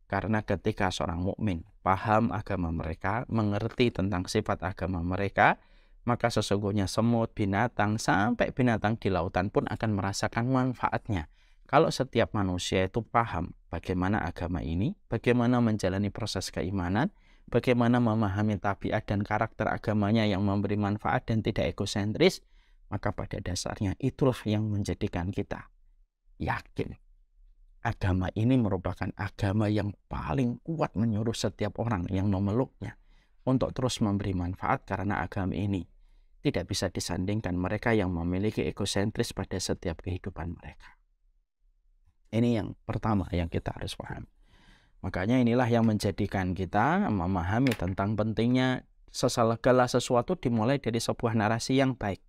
Karena ketika seorang mukmin paham agama mereka, mengerti tentang sifat agama mereka, maka sesungguhnya semut, binatang, sampai binatang di lautan pun akan merasakan manfaatnya. Kalau setiap manusia itu paham bagaimana agama ini, bagaimana menjalani proses keimanan, bagaimana memahami tabiat dan karakter agamanya yang memberi manfaat dan tidak egosentris, maka pada dasarnya itulah yang menjadikan kita yakin agama ini merupakan agama yang paling kuat menyuruh setiap orang yang memeluknya untuk terus memberi manfaat, karena agama ini tidak bisa disandingkan mereka yang memiliki egosentris pada setiap kehidupan mereka. Ini yang pertama yang kita harus paham. Makanya inilah yang menjadikan kita memahami tentang pentingnya segala sesuatu dimulai dari sebuah narasi yang baik.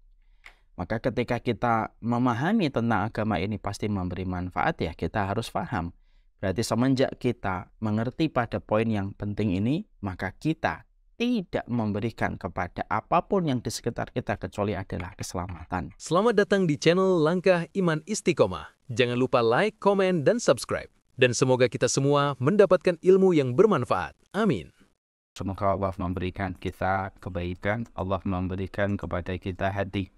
Maka ketika kita memahami tentang agama ini pasti memberi manfaat, ya kita harus paham. Berarti semenjak kita mengerti pada poin yang penting ini, maka kita tidak memberikan kepada apapun yang di sekitar kita kecuali adalah keselamatan. Selamat datang di channel Langkah Iman Istiqomah. Jangan lupa like, komen, dan subscribe. Dan semoga kita semua mendapatkan ilmu yang bermanfaat. Amin. Semoga Allah memberikan kita kebaikan, Allah memberikan kepada kita hati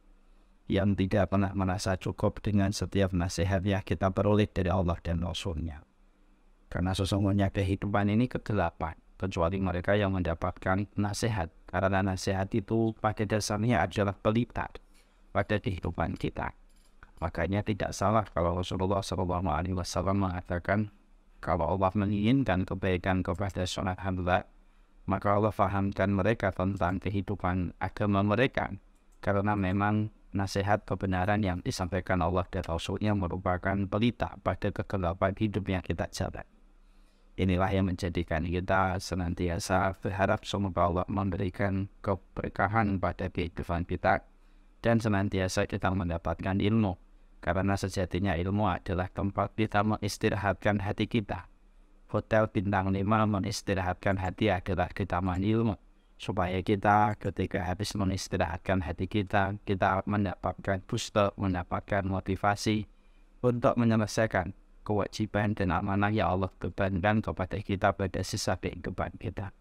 yang tidak pernah merasa cukup dengan setiap nasihat yang kita peroleh dari Allah dan Rasul-Nya. Karena sesungguhnya kehidupan ini kegelapan, kecuali mereka yang mendapatkan nasihat. Karena nasihat itu pada dasarnya adalah pelita pada kehidupan kita. Makanya tidak salah kalau Rasulullah SAW mengatakan, kalau Allah menginginkan kebaikan kepada seorang hamba, maka Allah fahamkan mereka tentang kehidupan agama mereka. Karena memang nasihat kebenaran yang disampaikan Allah dan Rasul-Nya merupakan pelita pada kegelapan hidup yang kita jalan. Inilah yang menjadikan kita senantiasa berharap semoga Allah memberikan keberkahan pada kehidupan kita dan senantiasa kita mendapatkan ilmu. Karena sejatinya ilmu adalah tempat kita mengistirahatkan hati kita. Hotel bintang 5 mengistirahatkan hati adalah di taman ilmu. Supaya kita ketika habis mengistirahatkan hati kita, kita mendapatkan booster, mendapatkan motivasi untuk menyelesaikan kewajiban dan amanah yang Allah bebankan kepada kita pada sisa kehidupan kita.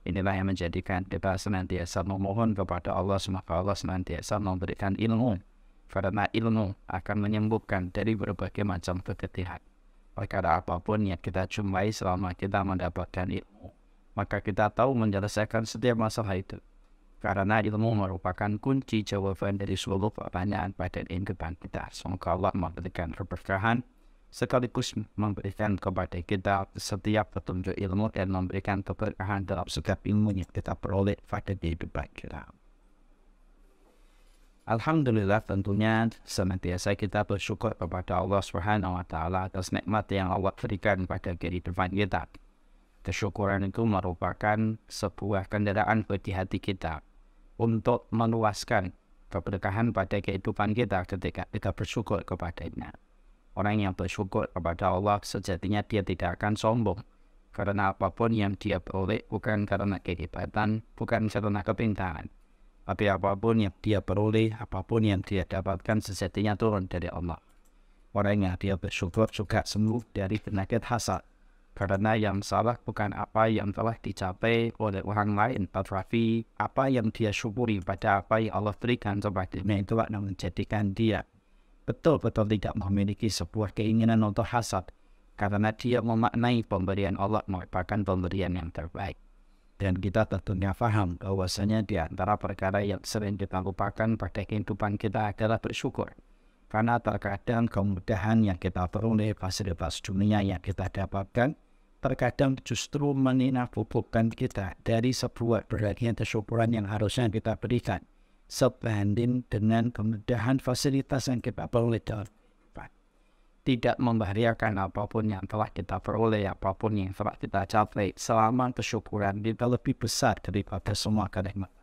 Inilah yang menjadikan kita senantiasa memohon kepada Allah, semoga Allah senantiasa memberikan ilmu. Karena ilmu akan menyembuhkan dari berbagai macam kegetiran. Perkara apapun yang kita jumpai selama kita mendapatkan ilmu, maka kita tahu menyelesaikan setiap masalah itu. Karena ilmu merupakan kunci jawaban dari seluruh pertanyaan pada kehidupan kita. Semoga Allah memberikan keberkahan, sekaligus memberikan kepada kita setiap petunjuk ilmu dan memberikan keberkahan dalam setiap ilmu yang kita peroleh pada kehidupan kita. Alhamdulillah, tentunya senantiasa kita bersyukur kepada Allah SWT atas nikmat yang Allah berikan pada kehidupan kita. Kesyukuran itu merupakan sebuah kendaraan bagi hati kita untuk meluaskan keberkahan pada kehidupan kita ketika kita bersyukur kepadanya. Orang yang bersyukur kepada Allah sejatinya dia tidak akan sombong, karena apapun yang dia peroleh bukan karena kehebatan, bukan karena kepintaran, tapi apapun yang dia peroleh, apapun yang dia dapatkan sejatinya turun dari Allah. Orang yang dia bersyukur juga sembuh dari penyakit hasad. Karena yang salah bukan apa yang telah dicapai oleh orang lain, tetapi apa yang dia syukuri pada apa yang Allah berikan kepadanya, itulah yang menjadikan dia betul-betul tidak memiliki sebuah keinginan untuk hasad. Karena dia memaknai pemberian Allah merupakan pemberian yang terbaik. Dan kita tentunya paham bahwasanya di antara perkara yang sering kita lupakan pada kehidupan kita adalah bersyukur. Karena terkadang kemudahan yang kita peroleh, fasilitas dunia yang kita dapatkan, terkadang justru meninafubukan kita dari sebuah berbagai kesyukuran yang harusnya kita berikan, sebanding dengan kemudahan fasilitas yang kita peroleh dalam kehidupan. Tidak membahayakan apapun yang telah kita peroleh, apapun yang telah kita capai, selama kesyukuran kita lebih besar daripada semua kenikmatan.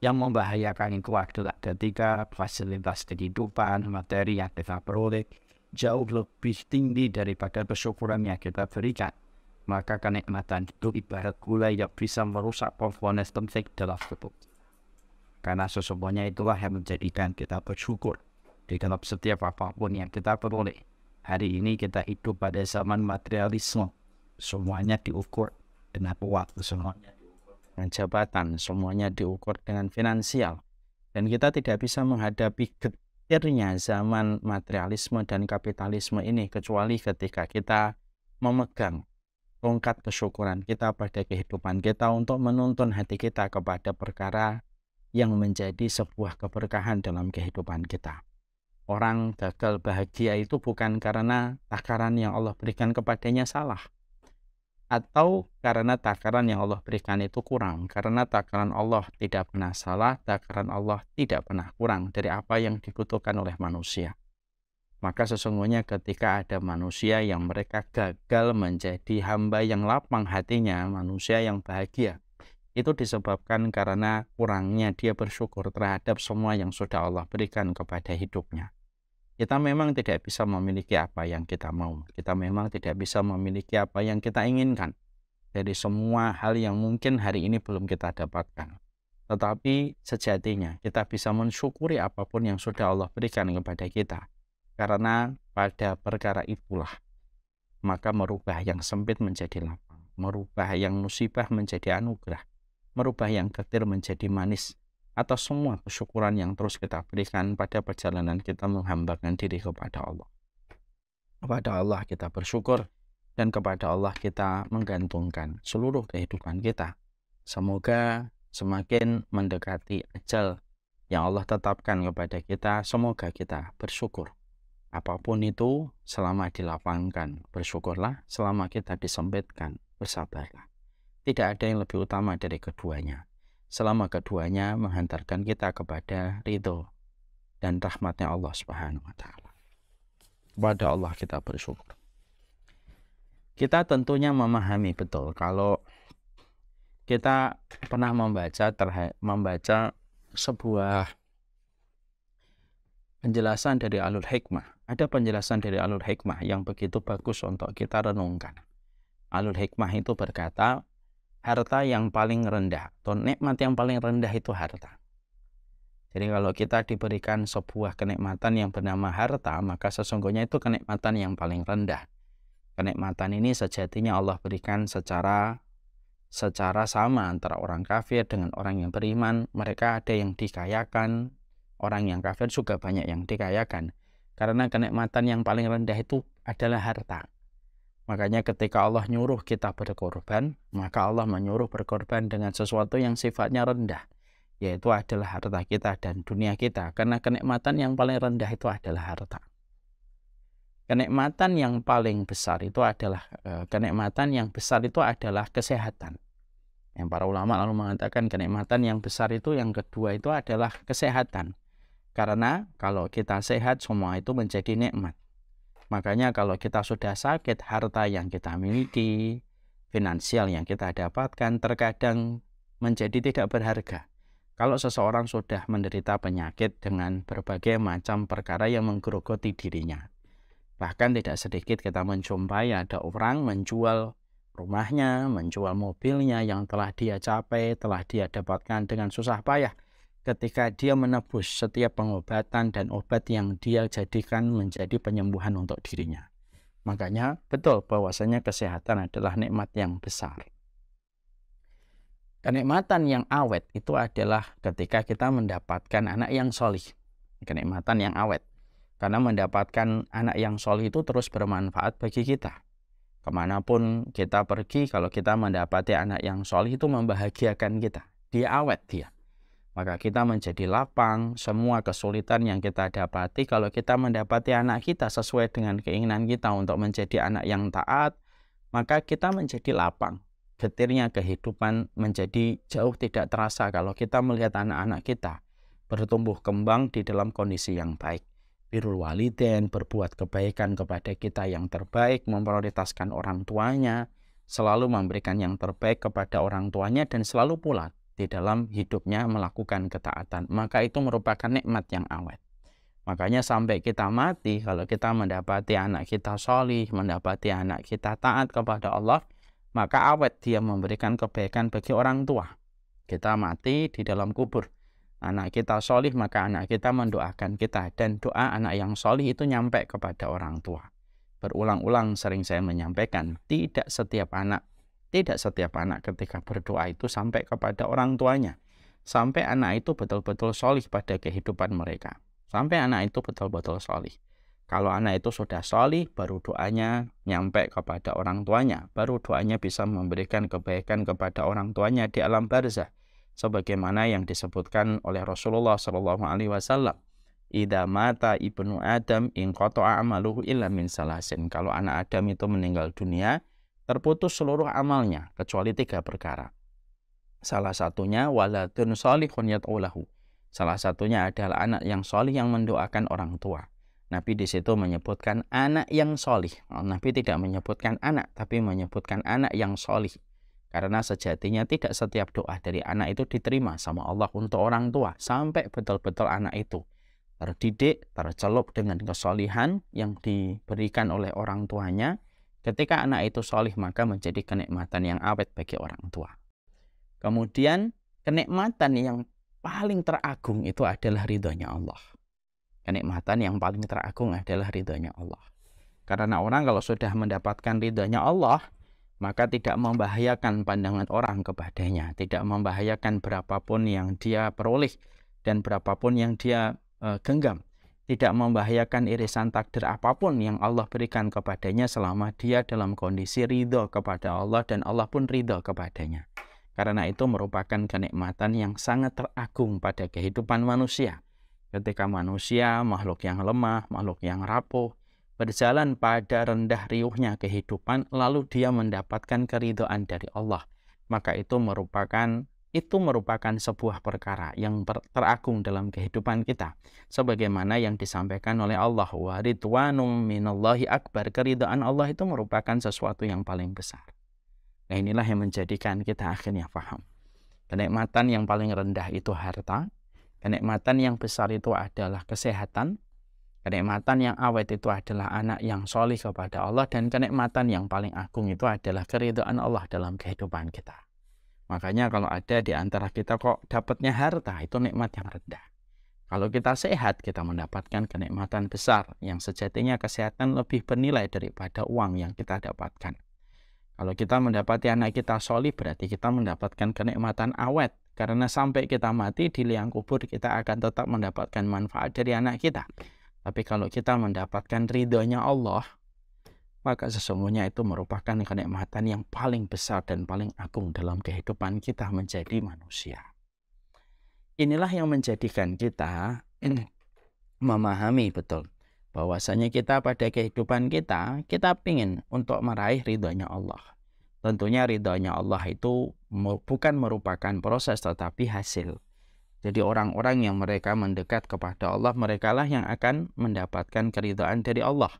Yang membahayakan itu adalah ketika fasilitas kehidupan, materi yang kita peroleh jauh lebih tinggi daripada kesyukuran yang kita berikan. Maka kenikmatan itu ibarat gula yang bisa merusak komponen penting dalam tubuh. Karena sesungguhnya itulah yang menjadikan kita bersyukur di dalam setiap apapun yang kita peroleh. Hari ini kita hidup pada zaman materialisme, semuanya diukur dengan waktu, semuanya dengan jabatan, semuanya diukur dengan finansial. Dan kita tidak bisa menghadapi getirnya zaman materialisme dan kapitalisme ini kecuali ketika kita memegang tongkat kesyukuran kita pada kehidupan kita untuk menuntun hati kita kepada perkara yang menjadi sebuah keberkahan dalam kehidupan kita. Orang gagal bahagia itu bukan karena takaran yang Allah berikan kepadanya salah, atau karena takaran yang Allah berikan itu kurang. Karena takaran Allah tidak pernah salah, takaran Allah tidak pernah kurang dari apa yang dibutuhkan oleh manusia. Maka sesungguhnya ketika ada manusia yang mereka gagal menjadi hamba yang lapang hatinya, manusia yang bahagia, itu disebabkan karena kurangnya dia bersyukur terhadap semua yang sudah Allah berikan kepada hidupnya. Kita memang tidak bisa memiliki apa yang kita mau. Kita memang tidak bisa memiliki apa yang kita inginkan. Dari semua hal yang mungkin hari ini belum kita dapatkan. Tetapi sejatinya kita bisa mensyukuri apapun yang sudah Allah berikan kepada kita. Karena pada perkara itulah, maka merubah yang sempit menjadi lapang. Merubah yang musibah menjadi anugerah. Merubah yang getir menjadi manis. Atas semua kesyukuran yang terus kita berikan pada perjalanan kita menghambakan diri kepada Allah. Kepada Allah kita bersyukur dan kepada Allah kita menggantungkan seluruh kehidupan kita. Semoga semakin mendekati ajal yang Allah tetapkan kepada kita, semoga kita bersyukur. Apapun itu selama dilapangkan, bersyukurlah. Selama kita disempitkan, bersabarlah. Tidak ada yang lebih utama dari keduanya. Selama keduanya menghantarkan kita kepada ridho dan rahmatnya Allah Subhanahu wa Ta'ala. Kepada Allah kita bersyukur. Kita tentunya memahami betul kalau kita pernah membaca sebuah penjelasan dari Alul Hikmah. Ada penjelasan dari Alul Hikmah yang begitu bagus untuk kita renungkan. Alul Hikmah itu berkata, harta yang paling rendah atau nikmat yang paling rendah itu harta. Jadi kalau kita diberikan sebuah kenikmatan yang bernama harta, maka sesungguhnya itu kenikmatan yang paling rendah. Kenikmatan ini sejatinya Allah berikan secara sama antara orang kafir dengan orang yang beriman. Mereka ada yang dikayakan, orang yang kafir juga banyak yang dikayakan. Karena kenikmatan yang paling rendah itu adalah harta. Makanya ketika Allah nyuruh kita berkorban, maka Allah menyuruh berkorban dengan sesuatu yang sifatnya rendah, yaitu adalah harta kita dan dunia kita. Karena kenikmatan yang paling rendah itu adalah harta. Kenikmatan yang paling besar itu adalah kesehatan. Yang para ulama lalu mengatakan kenikmatan yang besar itu yang kedua itu adalah kesehatan. Karena kalau kita sehat semua itu menjadi nikmat. Makanya kalau kita sudah sakit, harta yang kita miliki, finansial yang kita dapatkan terkadang menjadi tidak berharga. Kalau seseorang sudah menderita penyakit dengan berbagai macam perkara yang menggerogoti dirinya. Bahkan tidak sedikit kita menjumpai ada orang menjual rumahnya, menjual mobilnya yang telah dia capai, telah dia dapatkan dengan susah payah. Ketika dia menebus setiap pengobatan dan obat yang dia jadikan menjadi penyembuhan untuk dirinya. Makanya betul bahwasanya kesehatan adalah nikmat yang besar. Kenikmatan yang awet itu adalah ketika kita mendapatkan anak yang solih. Kenikmatan yang awet. Karena mendapatkan anak yang solih itu terus bermanfaat bagi kita. Kemanapun kita pergi, kalau kita mendapati anak yang solih itu membahagiakan kita. Dia awet dia. Maka kita menjadi lapang, semua kesulitan yang kita dapati kalau kita mendapati anak kita sesuai dengan keinginan kita untuk menjadi anak yang taat, maka kita menjadi lapang. Getirnya kehidupan menjadi jauh tidak terasa kalau kita melihat anak-anak kita bertumbuh kembang di dalam kondisi yang baik. Birrul walidain, berbuat kebaikan kepada kita yang terbaik, memprioritaskan orang tuanya, selalu memberikan yang terbaik kepada orang tuanya dan selalu pula di dalam hidupnya melakukan ketaatan, maka itu merupakan nikmat yang awet. Makanya sampai kita mati, kalau kita mendapati anak kita sholih, mendapati anak kita taat kepada Allah, maka awet dia memberikan kebaikan bagi orang tua. Kita mati di dalam kubur, anak kita sholih, maka anak kita mendoakan kita, dan doa anak yang sholih itu nyampe kepada orang tua. Berulang-ulang sering saya menyampaikan, tidak setiap anak ketika berdoa itu sampai kepada orang tuanya. Sampai anak itu betul-betul solih pada kehidupan mereka. Sampai anak itu betul-betul solih. Kalau anak itu sudah solih, baru doanya nyampe kepada orang tuanya. Baru doanya bisa memberikan kebaikan kepada orang tuanya di alam barzah. Sebagaimana yang disebutkan oleh Rasulullah SAW. Idza mata ibnu Adam in qata'a amaluhu illa min salasin. Kalau anak Adam itu meninggal dunia, terputus seluruh amalnya kecuali 3 perkara. Salah satunya waladun shalihun yad'u lahu. Salah satunya adalah anak yang solih yang mendoakan orang tua. Nabi di situ menyebutkan anak yang solih. Nabi tidak menyebutkan anak, tapi menyebutkan anak yang solih. Karena sejatinya tidak setiap doa dari anak itu diterima sama Allah untuk orang tua. Sampai betul-betul anak itu terdidik, tercelup dengan kesolihan yang diberikan oleh orang tuanya. Ketika anak itu solih, maka menjadi kenikmatan yang awet bagi orang tua. Kemudian kenikmatan yang paling teragung itu adalah ridhonya Allah. Kenikmatan yang paling teragung adalah ridhonya Allah. Karena orang kalau sudah mendapatkan ridhonya Allah, maka tidak membahayakan pandangan orang kepadanya, tidak membahayakan berapapun yang dia peroleh dan berapapun yang dia genggam, tidak membahayakan irisan takdir apapun yang Allah berikan kepadanya selama dia dalam kondisi ridho kepada Allah dan Allah pun ridho kepadanya. Karena itu merupakan kenikmatan yang sangat teragung pada kehidupan manusia. Ketika manusia, makhluk yang lemah, makhluk yang rapuh, berjalan pada rendah riuhnya kehidupan, lalu dia mendapatkan keridhaan dari Allah, maka itu merupakan sebuah perkara yang teragung dalam kehidupan kita. Sebagaimana yang disampaikan oleh Allah, wa ridwanum minallahi akbar. Keridhaan Allah itu merupakan sesuatu yang paling besar. Nah, inilah yang menjadikan kita akhirnya paham. Kenikmatan yang paling rendah itu harta. Kenikmatan yang besar itu adalah kesehatan. Kenikmatan yang awet itu adalah anak yang solih kepada Allah. Dan kenikmatan yang paling agung itu adalah keridhaan Allah dalam kehidupan kita. Makanya kalau ada di antara kita kok dapatnya harta, itu nikmat yang rendah. Kalau kita sehat, kita mendapatkan kenikmatan besar. Yang sejatinya kesehatan lebih bernilai daripada uang yang kita dapatkan. Kalau kita mendapati anak kita solih, berarti kita mendapatkan kenikmatan awet. Karena sampai kita mati di liang kubur, kita akan tetap mendapatkan manfaat dari anak kita. Tapi kalau kita mendapatkan ridhonya Allah, maka sesungguhnya itu merupakan kenikmatan yang paling besar dan paling agung dalam kehidupan kita menjadi manusia. Inilah yang menjadikan kita memahami betul bahwasanya kita pada kehidupan kita ingin untuk meraih ridhonya Allah. Tentunya ridhonya Allah itu bukan merupakan proses tetapi hasil. Jadi orang-orang yang mereka mendekat kepada Allah, merekalah yang akan mendapatkan keridhaan dari Allah.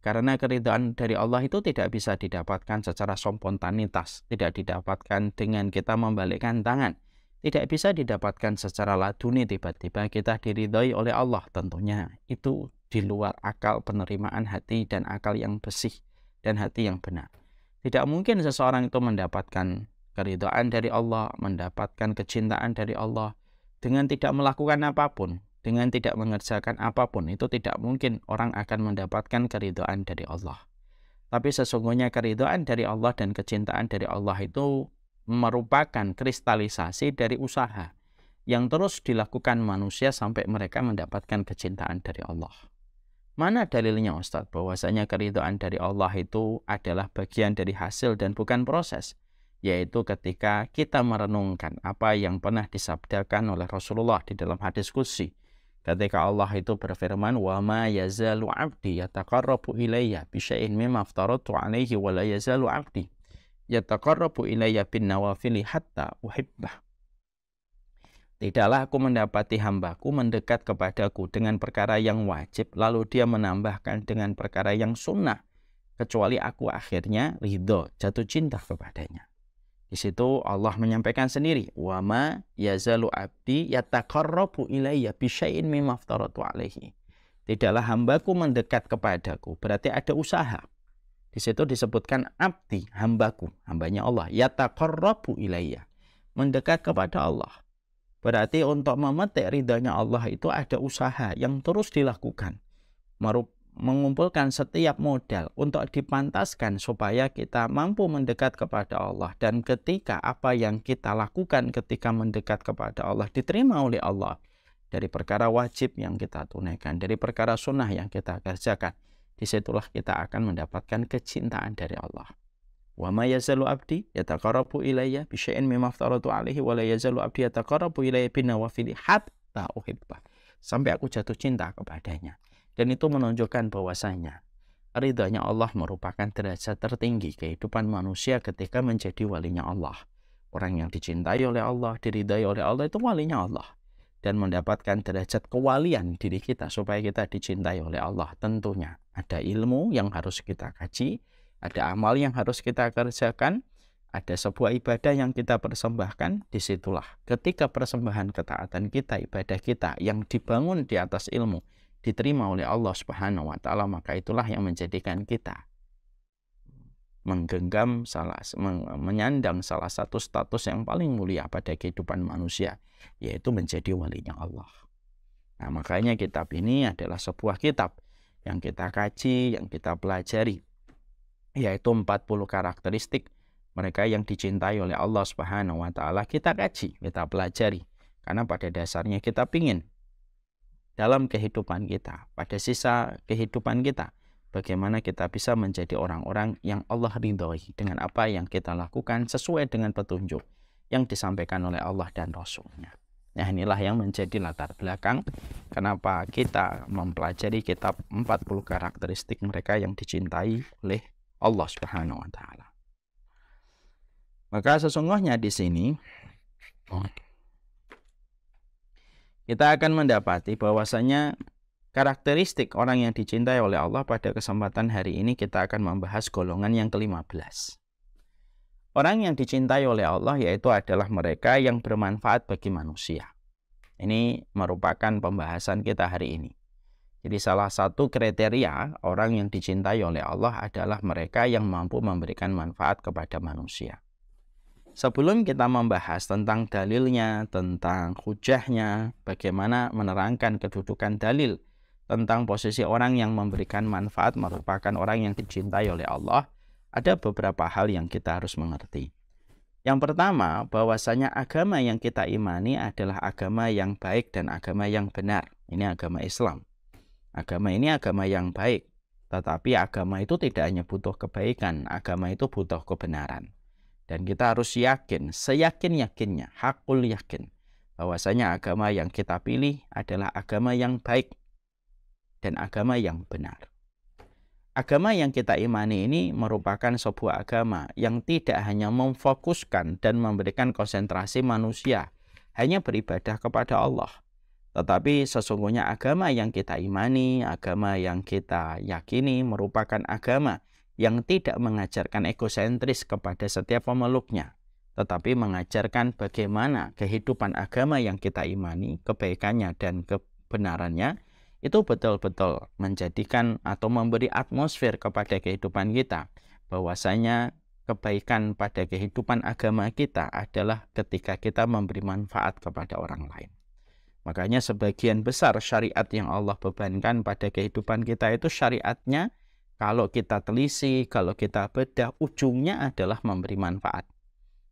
Karena keridhaan dari Allah itu tidak bisa didapatkan secara spontanitas, tidak didapatkan dengan kita membalikkan tangan, tidak bisa didapatkan secara laduni tiba-tiba kita diridhoi oleh Allah. Tentunya itu di luar akal penerimaan hati dan akal yang bersih dan hati yang benar. Tidak mungkin seseorang itu mendapatkan keridhaan dari Allah, mendapatkan kecintaan dari Allah dengan tidak melakukan apapun, dengan tidak mengerjakan apapun. Itu tidak mungkin orang akan mendapatkan keridhaan dari Allah. Tapi sesungguhnya keridhaan dari Allah dan kecintaan dari Allah itu merupakan kristalisasi dari usaha yang terus dilakukan manusia sampai mereka mendapatkan kecintaan dari Allah. Mana dalilnya Ustadz bahwasanya keridhaan dari Allah itu adalah bagian dari hasil dan bukan proses? Yaitu ketika kita merenungkan apa yang pernah disabdakan oleh Rasulullah di dalam hadis qudsi. Ketika Allah itu berfirman, wa ma yazalu 'abdi yataqarrabu ilayya bi syai'in mimma aftaratu 'alaihi wa la yazalu 'abdi yataqarrabu ilayya bin nawafili hatta uhibbah. Tidaklah aku mendapati hambaku mendekat kepadaku dengan perkara yang wajib, lalu dia menambahkan dengan perkara yang sunnah, kecuali aku akhirnya ridho, jatuh cinta kepadanya. Di situ Allah menyampaikan sendiri, wa ma yazalu 'abdi yataqarrabu ilayya bi syai'in mimma aftaratu 'alaihi. Tidaklah hambaku mendekat kepadaku, berarti ada usaha. Di situ disebutkan abdi, hambaku, hambanya Allah, yataqarrabu ilayya, mendekat kepada Allah. Berarti untuk memetik ridhanya Allah itu ada usaha yang terus dilakukan. mengumpulkan setiap modal untuk dipantaskan supaya kita mampu mendekat kepada Allah. Dan ketika apa yang kita lakukan ketika mendekat kepada Allah diterima oleh Allah, dari perkara wajib yang kita tunaikan, dari perkara sunnah yang kita kerjakan, disitulah kita akan mendapatkan kecintaan dari Allah. Wa ma yazalu abdi yataqarrabu ilayya bi syai'in mimma aftaratu alaihi wa la yazalu abdi yataqarrabu ilayya bin nawafili hatta uhibbah. Sampai aku jatuh cinta kepadanya. Dan itu menunjukkan bahwasanya ridhanya Allah merupakan derajat tertinggi kehidupan manusia ketika menjadi walinya Allah. Orang yang dicintai oleh Allah, diridhai oleh Allah itu walinya Allah. Dan mendapatkan derajat kewalian diri kita supaya kita dicintai oleh Allah. Tentunya ada ilmu yang harus kita kaji, ada amal yang harus kita kerjakan, ada sebuah ibadah yang kita persembahkan. Disitulah ketika persembahan ketaatan kita, ibadah kita yang dibangun di atas ilmu diterima oleh Allah Subhanahu wa Ta'ala, maka itulah yang menjadikan kita menyandang salah satu status yang paling mulia pada kehidupan manusia, yaitu menjadi walinya Allah. Nah, makanya kitab ini adalah sebuah kitab yang kita kaji, yang kita pelajari, yaitu 40 karakteristik mereka yang dicintai oleh Allah Subhanahu wa Ta'ala. Kita kaji, kita pelajari, karena pada dasarnya kita ingin dalam kehidupan kita, pada sisa kehidupan kita, bagaimana kita bisa menjadi orang-orang yang Allah ridhoi dengan apa yang kita lakukan sesuai dengan petunjuk yang disampaikan oleh Allah dan Rasul-Nya. Nah, inilah yang menjadi latar belakang kenapa kita mempelajari kitab 40 karakteristik mereka yang dicintai oleh Allah Subhanahu wa Ta'ala. Maka sesungguhnya di sini kita akan mendapati bahwasanya karakteristik orang yang dicintai oleh Allah. Pada kesempatan hari ini kita akan membahas golongan yang ke-15. Orang yang dicintai oleh Allah yaitu adalah mereka yang bermanfaat bagi manusia. Ini merupakan pembahasan kita hari ini. Jadi salah satu kriteria orang yang dicintai oleh Allah adalah mereka yang mampu memberikan manfaat kepada manusia. Sebelum kita membahas tentang dalilnya, tentang hujahnya, bagaimana menerangkan kedudukan dalil tentang posisi orang yang memberikan manfaat merupakan orang yang dicintai oleh Allah, ada beberapa hal yang kita harus mengerti. Yang pertama, bahwasanya agama yang kita imani adalah agama yang baik dan agama yang benar. Ini agama Islam. Agama ini agama yang baik, tetapi agama itu tidak hanya butuh kebaikan, agama itu butuh kebenaran. Dan kita harus yakin, seyakin-yakinnya, hakul yakin, bahwasanya agama yang kita pilih adalah agama yang baik dan agama yang benar. Agama yang kita imani ini merupakan sebuah agama yang tidak hanya memfokuskan dan memberikan konsentrasi manusia hanya beribadah kepada Allah. Tetapi sesungguhnya agama yang kita imani, agama yang kita yakini merupakan agama yang tidak mengajarkan egosentris kepada setiap pemeluknya, tetapi mengajarkan bagaimana kehidupan agama yang kita imani, kebaikannya dan kebenarannya, itu betul-betul menjadikan atau memberi atmosfer kepada kehidupan kita, bahwasanya kebaikan pada kehidupan agama kita adalah ketika kita memberi manfaat kepada orang lain. Makanya sebagian besar syariat yang Allah bebankan pada kehidupan kita itu syariatnya, kalau kita telisik, kalau kita bedah, ujungnya adalah memberi manfaat.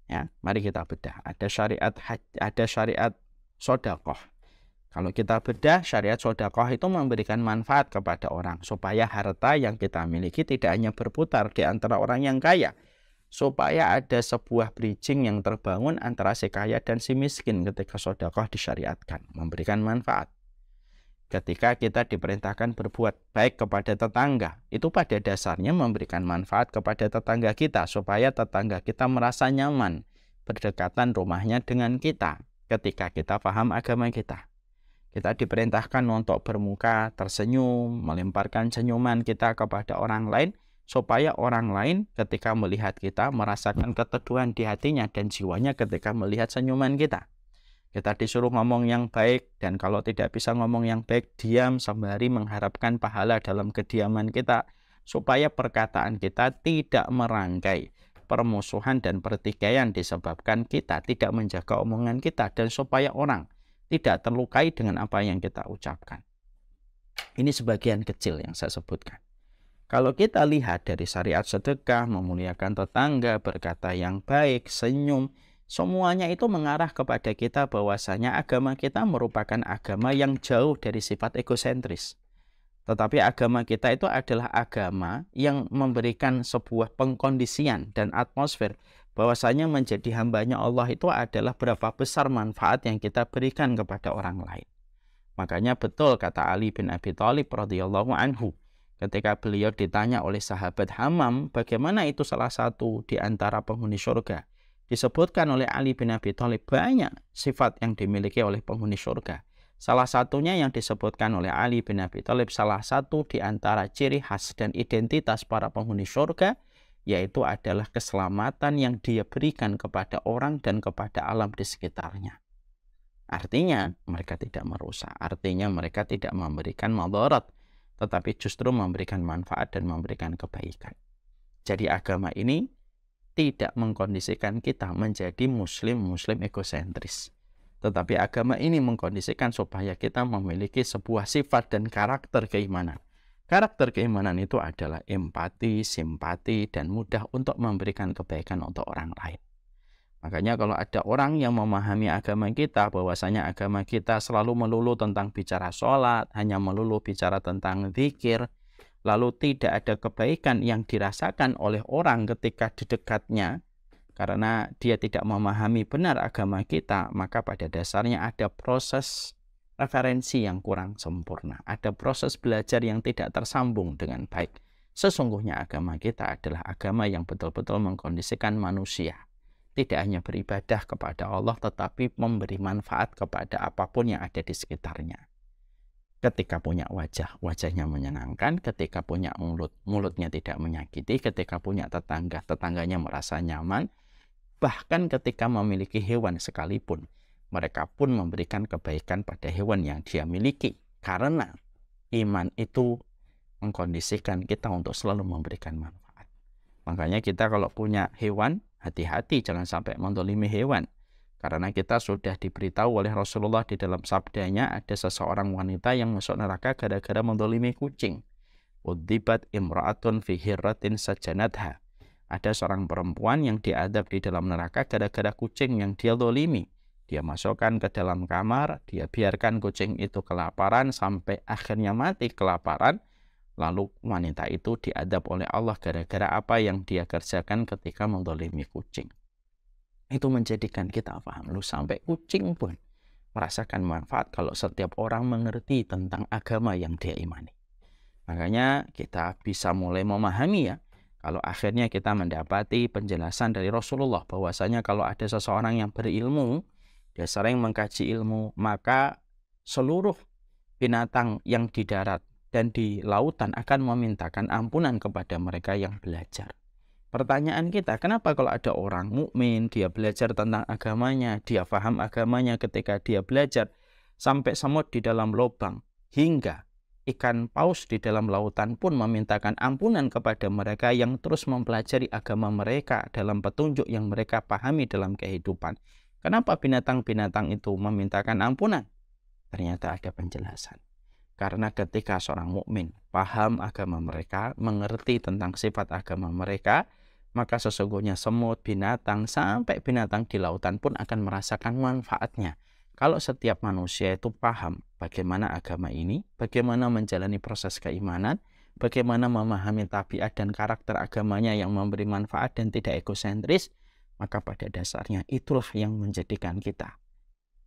Ya, mari kita bedah. Ada syariat sedekah. Kalau kita bedah, syariat sedekah itu memberikan manfaat kepada orang supaya harta yang kita miliki tidak hanya berputar di antara orang yang kaya, supaya ada sebuah bridging yang terbangun antara si kaya dan si miskin ketika sedekah disyariatkan, memberikan manfaat. Ketika kita diperintahkan berbuat baik kepada tetangga, itu pada dasarnya memberikan manfaat kepada tetangga kita, supaya tetangga kita merasa nyaman berdekatan rumahnya dengan kita ketika kita paham agama kita. Kita diperintahkan untuk bermuka tersenyum, melemparkan senyuman kita kepada orang lain, supaya orang lain ketika melihat kita merasakan keteduhan di hatinya dan jiwanya ketika melihat senyuman kita. Kita disuruh ngomong yang baik, dan kalau tidak bisa ngomong yang baik, diam sembari mengharapkan pahala dalam kediaman kita, supaya perkataan kita tidak merangkai permusuhan dan pertikaian disebabkan kita tidak menjaga omongan kita, dan supaya orang tidak terlukai dengan apa yang kita ucapkan. Ini sebagian kecil yang saya sebutkan. Kalau kita lihat dari syariat sedekah, memuliakan tetangga, berkata yang baik, senyum, semuanya itu mengarah kepada kita bahwasanya agama kita merupakan agama yang jauh dari sifat egosentris. Tetapi agama kita itu adalah agama yang memberikan sebuah pengkondisian dan atmosfer bahwasanya menjadi hambanya Allah itu adalah berapa besar manfaat yang kita berikan kepada orang lain. Makanya betul kata Ali bin Abi Thalib radhiyallahu anhu ketika beliau ditanya oleh sahabat Hammam bagaimana itu salah satu di antara penghuni surga. Disebutkan oleh Ali bin Abi Thalib banyak sifat yang dimiliki oleh penghuni surga. Salah satunya yang disebutkan oleh Ali bin Abi Thalib, salah satu di antara ciri khas dan identitas para penghuni surga yaitu adalah keselamatan yang dia berikan kepada orang dan kepada alam di sekitarnya. Artinya mereka tidak merusak, artinya mereka tidak memberikan madarat, tetapi justru memberikan manfaat dan memberikan kebaikan. Jadi agama ini tidak mengkondisikan kita menjadi muslim egosentris. Tetapi agama ini mengkondisikan supaya kita memiliki sebuah sifat dan karakter keimanan. Karakter keimanan itu adalah empati, simpati, dan mudah untuk memberikan kebaikan untuk orang lain. Makanya kalau ada orang yang memahami agama kita, bahwasanya agama kita selalu melulu tentang bicara sholat, hanya melulu bicara tentang zikir, lalu tidak ada kebaikan yang dirasakan oleh orang ketika di dekatnya, karena dia tidak memahami benar agama kita, maka pada dasarnya ada proses referensi yang kurang sempurna, ada proses belajar yang tidak tersambung dengan baik. Sesungguhnya agama kita adalah agama yang betul-betul mengkondisikan manusia. Tidak hanya beribadah kepada Allah, tetapi memberi manfaat kepada apapun yang ada di sekitarnya. Ketika punya wajah, wajahnya menyenangkan. Ketika punya mulut, mulutnya tidak menyakiti. Ketika punya tetangga, tetangganya merasa nyaman. Bahkan ketika memiliki hewan sekalipun, mereka pun memberikan kebaikan pada hewan yang dia miliki. Karena iman itu mengkondisikan kita untuk selalu memberikan manfaat. Makanya kita kalau punya hewan, hati-hati jangan sampai mendolimi hewan. Karena kita sudah diberitahu oleh Rasulullah di dalam sabdanya ada seseorang wanita yang masuk neraka gara-gara mendolimi kucing. Udzibat imra'atun fi hirratin sajanatha. Ada seorang perempuan yang diadab di dalam neraka gara-gara kucing yang dia dolimi. Dia masukkan ke dalam kamar, dia biarkan kucing itu kelaparan sampai akhirnya mati kelaparan. Lalu wanita itu diadab oleh Allah gara-gara apa yang dia kerjakan ketika mendolimi kucing. Itu menjadikan kita paham, sampai kucing pun merasakan manfaat kalau setiap orang mengerti tentang agama yang dia imani. Makanya kita bisa mulai memahami ya, kalau akhirnya kita mendapati penjelasan dari Rasulullah bahwasanya kalau ada seseorang yang berilmu, dia sering mengkaji ilmu, maka seluruh binatang yang di darat dan di lautan akan memintakan ampunan kepada mereka yang belajar. Pertanyaan kita, kenapa kalau ada orang mukmin, dia belajar tentang agamanya, dia paham agamanya ketika dia belajar, sampai semut di dalam lubang, hingga ikan paus di dalam lautan pun memintakan ampunan kepada mereka yang terus mempelajari agama mereka dalam petunjuk yang mereka pahami dalam kehidupan. Kenapa binatang-binatang itu memintakan ampunan? Ternyata ada penjelasan. Karena ketika seorang mukmin paham agama mereka, mengerti tentang sifat agama mereka, maka sesungguhnya semut, binatang, sampai binatang di lautan pun akan merasakan manfaatnya. Kalau setiap manusia itu paham bagaimana agama ini, bagaimana menjalani proses keimanan, bagaimana memahami tabiat dan karakter agamanya yang memberi manfaat dan tidak egosentris, maka pada dasarnya itulah yang menjadikan kita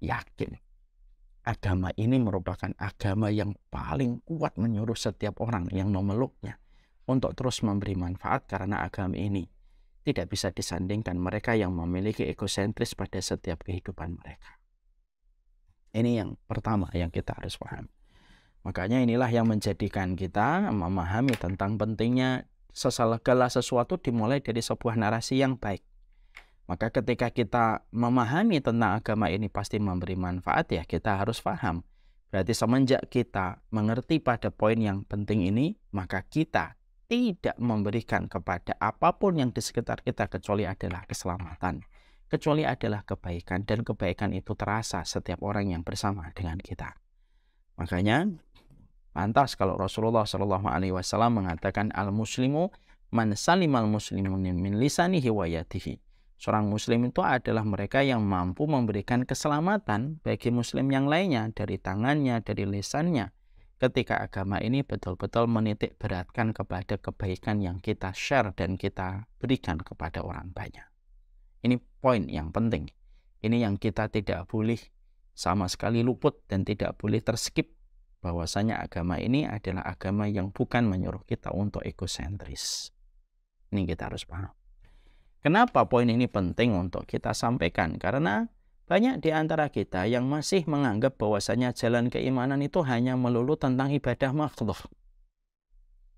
yakin agama ini merupakan agama yang paling kuat menyuruh setiap orang yang memeluknya untuk terus memberi manfaat, karena agama ini tidak bisa disandingkan mereka yang memiliki egosentris pada setiap kehidupan mereka. Ini yang pertama yang kita harus paham. Makanya inilah yang menjadikan kita memahami tentang pentingnya segala sesuatu dimulai dari sebuah narasi yang baik. Maka ketika kita memahami tentang agama ini pasti memberi manfaat, ya kita harus paham. Berarti semenjak kita mengerti pada poin yang penting ini, maka kita tidak memberikan kepada apapun yang di sekitar kita kecuali adalah keselamatan, kecuali adalah kebaikan, dan kebaikan itu terasa setiap orang yang bersama dengan kita. Makanya Pantas kalau Rasulullah Shallallahu Alaihi Wasallam mengatakan al-muslimu man salimal muslimun min lisanihi wa yadihi. Seorang muslim itu adalah mereka yang mampu memberikan keselamatan bagi muslim yang lainnya dari tangannya, dari lisannya. Ketika agama ini betul-betul menitik beratkan kepada kebaikan yang kita share dan kita berikan kepada orang banyak. Ini poin yang penting. Ini yang kita tidak boleh sama sekali luput dan tidak boleh terskip. Bahwasanya agama ini adalah agama yang bukan menyuruh kita untuk egosentris. Ini kita harus paham. Kenapa poin ini penting untuk kita sampaikan? Karena banyak di antara kita yang masih menganggap bahwasanya jalan keimanan itu hanya melulu tentang ibadah makhluk.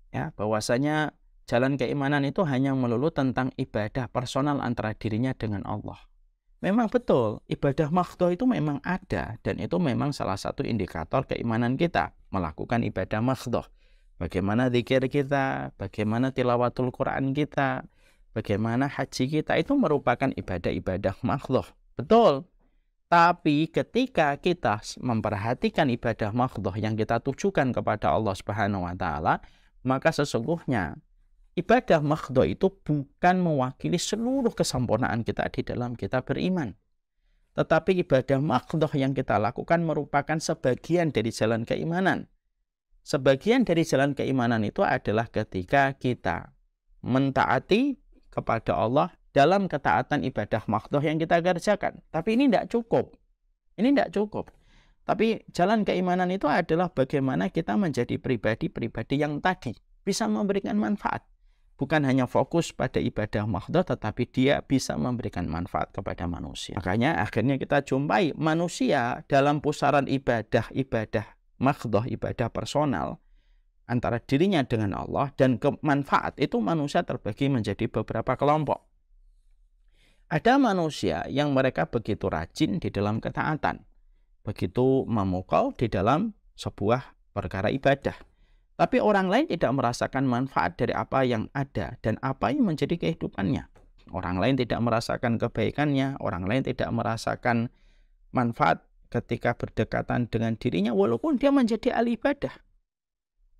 Ya, bahwasanya jalan keimanan itu hanya melulu tentang ibadah personal antara dirinya dengan Allah. Memang betul, ibadah makhluk itu memang ada dan itu memang salah satu indikator keimanan kita, melakukan ibadah makhluk. Bagaimana zikir kita, bagaimana tilawatul Quran kita, bagaimana haji kita, itu merupakan ibadah-ibadah makhluk. Betul. Tapi ketika kita memperhatikan ibadah makhluk yang kita tujukan kepada Allah Subhanahu wa taala, maka sesungguhnya ibadah makhluk itu bukan mewakili seluruh kesempurnaan kita di dalam kita beriman. Tetapi ibadah makhluk yang kita lakukan merupakan sebagian dari jalan keimanan. Sebagian dari jalan keimanan itu adalah ketika kita mentaati kepada Allah dalam ketaatan ibadah makhluk yang kita kerjakan. Tapi ini tidak cukup. Ini tidak cukup. Tapi jalan keimanan itu adalah bagaimana kita menjadi pribadi-pribadi yang tadi bisa memberikan manfaat. Bukan hanya fokus pada ibadah makhluk, tetapi dia bisa memberikan manfaat kepada manusia. Makanya akhirnya kita jumpai manusia dalam pusaran ibadah makhluk, ibadah personal, antara dirinya dengan Allah dan manfaat itu manusia terbagi menjadi beberapa kelompok. Ada manusia yang mereka begitu rajin di dalam ketaatan, begitu memukau di dalam sebuah perkara ibadah. Tapi orang lain tidak merasakan manfaat dari apa yang ada dan apa yang menjadi kehidupannya. Orang lain tidak merasakan kebaikannya, orang lain tidak merasakan manfaat ketika berdekatan dengan dirinya walaupun dia menjadi ahli ibadah.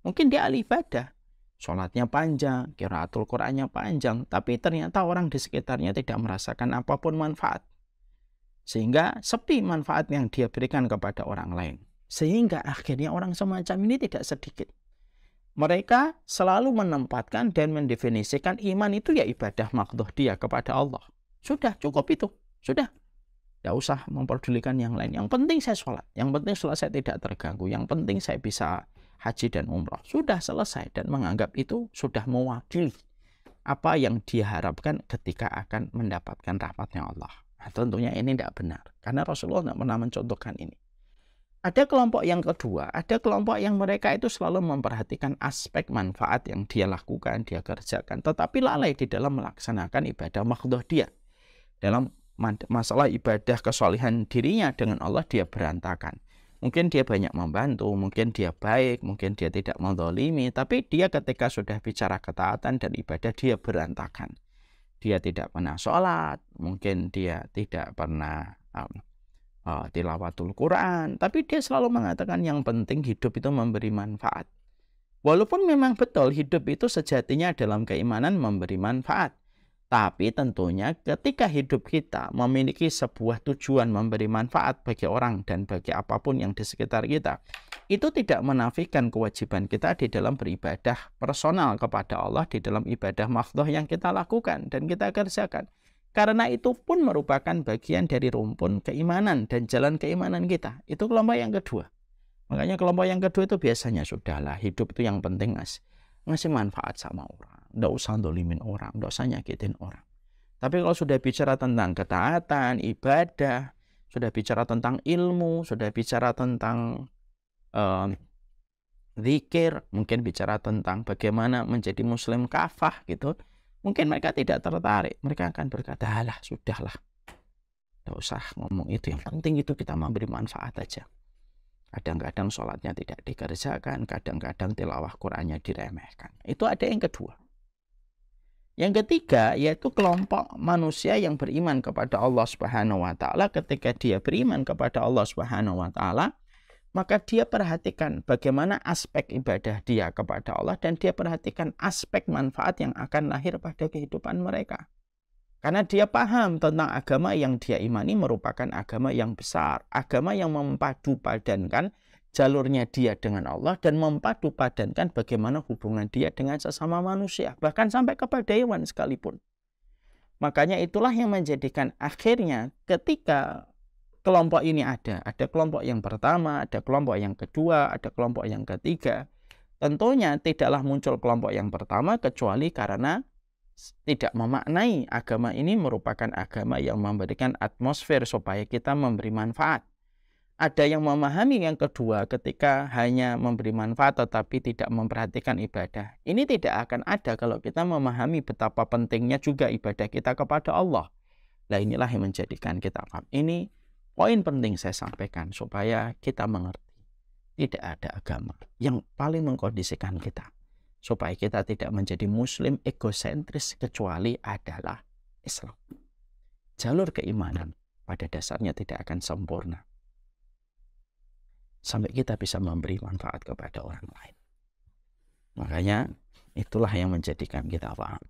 Mungkin dia ahli ibadah, sholatnya panjang, qiraatul Qur'annya panjang, tapi ternyata orang di sekitarnya tidak merasakan apapun manfaat. Sehingga sepi manfaat yang dia berikan kepada orang lain. Sehingga akhirnya orang semacam ini tidak sedikit. Mereka selalu menempatkan dan mendefinisikan iman itu ya ibadah makhluk dia kepada Allah. Sudah, cukup itu. Sudah. Tidak usah memperdulikan yang lain. Yang penting saya sholat. Yang penting sholat saya tidak terganggu. Yang penting saya bisa haji dan umrah. Sudah selesai dan menganggap itu sudah mewakili apa yang dia harapkan ketika akan mendapatkan rahmatnya Allah. Nah, tentunya ini tidak benar. Karena Rasulullah tidak pernah mencontohkan ini. Ada kelompok yang kedua, ada kelompok yang mereka itu selalu memperhatikan aspek manfaat yang dia lakukan, dia kerjakan, tetapi lalai di dalam melaksanakan ibadah makhluk dia. Dalam masalah ibadah kesolihan dirinya dengan Allah dia berantakan. Mungkin dia banyak membantu, mungkin dia baik, mungkin dia tidak menzalimi, tapi dia ketika sudah bicara ketaatan dan ibadah dia berantakan. Dia tidak pernah sholat, mungkin dia tidak pernah tilawatul Quran, tapi dia selalu mengatakan yang penting hidup itu memberi manfaat. Walaupun memang betul hidup itu sejatinya dalam keimanan memberi manfaat, tapi tentunya ketika hidup kita memiliki sebuah tujuan memberi manfaat bagi orang dan bagi apapun yang di sekitar kita, itu tidak menafikan kewajiban kita di dalam beribadah personal kepada Allah, di dalam ibadah makhluk yang kita lakukan dan kita kerjakan. Karena itu pun merupakan bagian dari rumpun keimanan dan jalan keimanan kita. Itu kelompok yang kedua. Makanya kelompok yang kedua itu biasanya sudahlah, hidup itu yang penting ngasih manfaat sama orang. Nggak usah dolimin orang, nggak usah nyakitin orang. Tapi kalau sudah bicara tentang ketaatan, ibadah, sudah bicara tentang ilmu, sudah bicara tentang zikir, mungkin bicara tentang bagaimana menjadi muslim kafah gitu, mungkin mereka tidak tertarik. Mereka akan berkata, alah, sudahlah. Tidak usah ngomong itu. Yang penting itu kita memberi manfaat aja. Kadang-kadang sholatnya tidak dikerjakan. Kadang-kadang tilawah Qur'annya diremehkan. Itu ada yang kedua. Yang ketiga, yaitu kelompok manusia yang beriman kepada Allah Subhanahu wa Ta'ala. Ketika dia beriman kepada Allah Subhanahu wa Ta'ala, maka dia perhatikan bagaimana aspek ibadah dia kepada Allah dan dia perhatikan aspek manfaat yang akan lahir pada kehidupan mereka. Karena dia paham tentang agama yang dia imani merupakan agama yang besar, agama yang mempadu-padankan jalurnya dia dengan Allah dan mempadu-padankan bagaimana hubungan dia dengan sesama manusia, bahkan sampai kepada hewan sekalipun. Makanya itulah yang menjadikan akhirnya ketika kelompok ini ada kelompok yang pertama, ada kelompok yang kedua, ada kelompok yang ketiga. Tentunya tidaklah muncul kelompok yang pertama kecuali karena tidak memaknai agama ini merupakan agama yang memberikan atmosfer supaya kita memberi manfaat. Ada yang memahami yang kedua ketika hanya memberi manfaat tetapi tidak memperhatikan ibadah. Ini tidak akan ada kalau kita memahami betapa pentingnya juga ibadah kita kepada Allah. Nah, inilah yang menjadikan kita paham. Ini poin penting saya sampaikan supaya kita mengerti. Tidak ada agama yang paling mengkondisikan kita supaya kita tidak menjadi muslim egosentris kecuali adalah Islam. Jalur keimanan pada dasarnya tidak akan sempurna sampai kita bisa memberi manfaat kepada orang lain. Makanya itulah yang menjadikan kita paham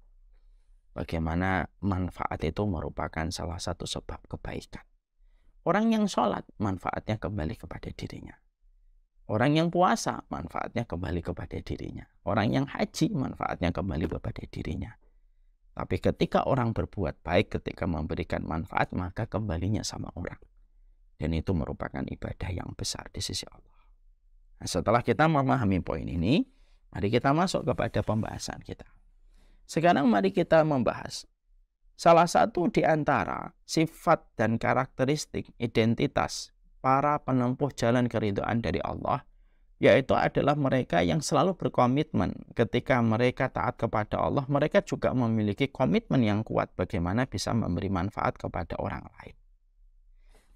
bagaimana manfaat itu merupakan salah satu sebab kebaikan. Orang yang sholat manfaatnya kembali kepada dirinya. Orang yang puasa manfaatnya kembali kepada dirinya. Orang yang haji manfaatnya kembali kepada dirinya. Tapi ketika orang berbuat baik, ketika memberikan manfaat, maka kembalinya sama orang. Dan itu merupakan ibadah yang besar di sisi Allah. Nah, setelah kita memahami poin ini, mari kita masuk kepada pembahasan kita. Sekarang mari kita membahas salah satu di antara sifat dan karakteristik identitas para penempuh jalan keridhaan dari Allah, yaitu adalah mereka yang selalu berkomitmen ketika mereka taat kepada Allah, mereka juga memiliki komitmen yang kuat bagaimana bisa memberi manfaat kepada orang lain.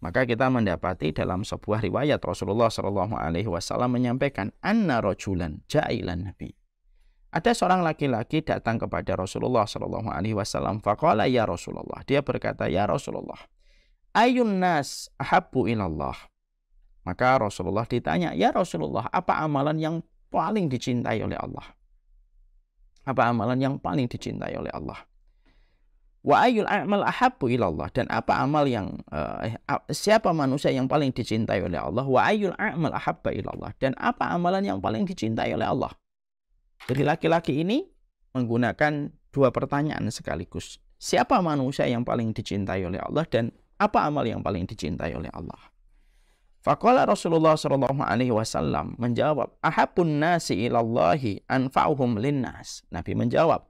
Maka kita mendapati dalam sebuah riwayat Rasulullah SAW menyampaikan anna rajulan ja'ilan nabi. Ada seorang laki-laki datang kepada Rasulullah SAW. Faqala ya Rasulullah. Dia berkata, ya Rasulullah, ayun nas ahabbu ilallah. Maka Rasulullah ditanya, ya Rasulullah, apa amalan yang paling dicintai oleh Allah? Apa amalan yang paling dicintai oleh Allah? Wa ayyul a'mal ahabbu ilallah, dan apa amal yang siapa manusia yang paling dicintai oleh Allah? Wa ayyul a'mal ahabba ilallah, dan apa amalan yang paling dicintai oleh Allah? Jadi laki-laki ini menggunakan dua pertanyaan sekaligus. Siapa manusia yang paling dicintai oleh Allah dan apa amal yang paling dicintai oleh Allah? Faqala Rasulullah SAW menjawab, ahabbun nasi ilallahi anfa'uhum linnas. Nabi menjawab,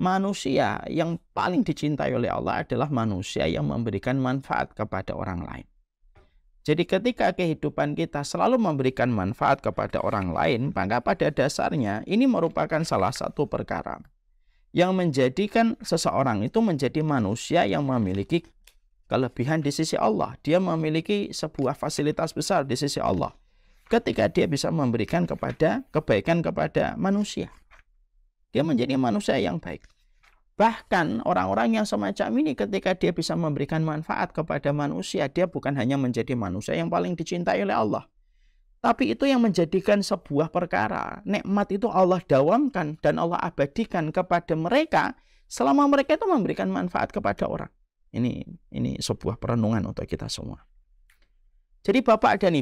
manusia yang paling dicintai oleh Allah adalah manusia yang memberikan manfaat kepada orang lain. Jadi ketika kehidupan kita selalu memberikan manfaat kepada orang lain, maka pada dasarnya ini merupakan salah satu perkara yang menjadikan seseorang itu menjadi manusia yang memiliki kelebihan di sisi Allah. Dia memiliki sebuah fasilitas besar di sisi Allah ketika dia bisa memberikan kebaikan kepada manusia. Dia menjadi manusia yang baik. Bahkan orang-orang yang semacam ini ketika dia bisa memberikan manfaat kepada manusia, dia bukan hanya menjadi manusia yang paling dicintai oleh Allah, tapi itu yang menjadikan sebuah perkara. Nikmat itu Allah dawamkan dan Allah abadikan kepada mereka selama mereka itu memberikan manfaat kepada orang. Ini sebuah perenungan untuk kita semua. Jadi Bapak dan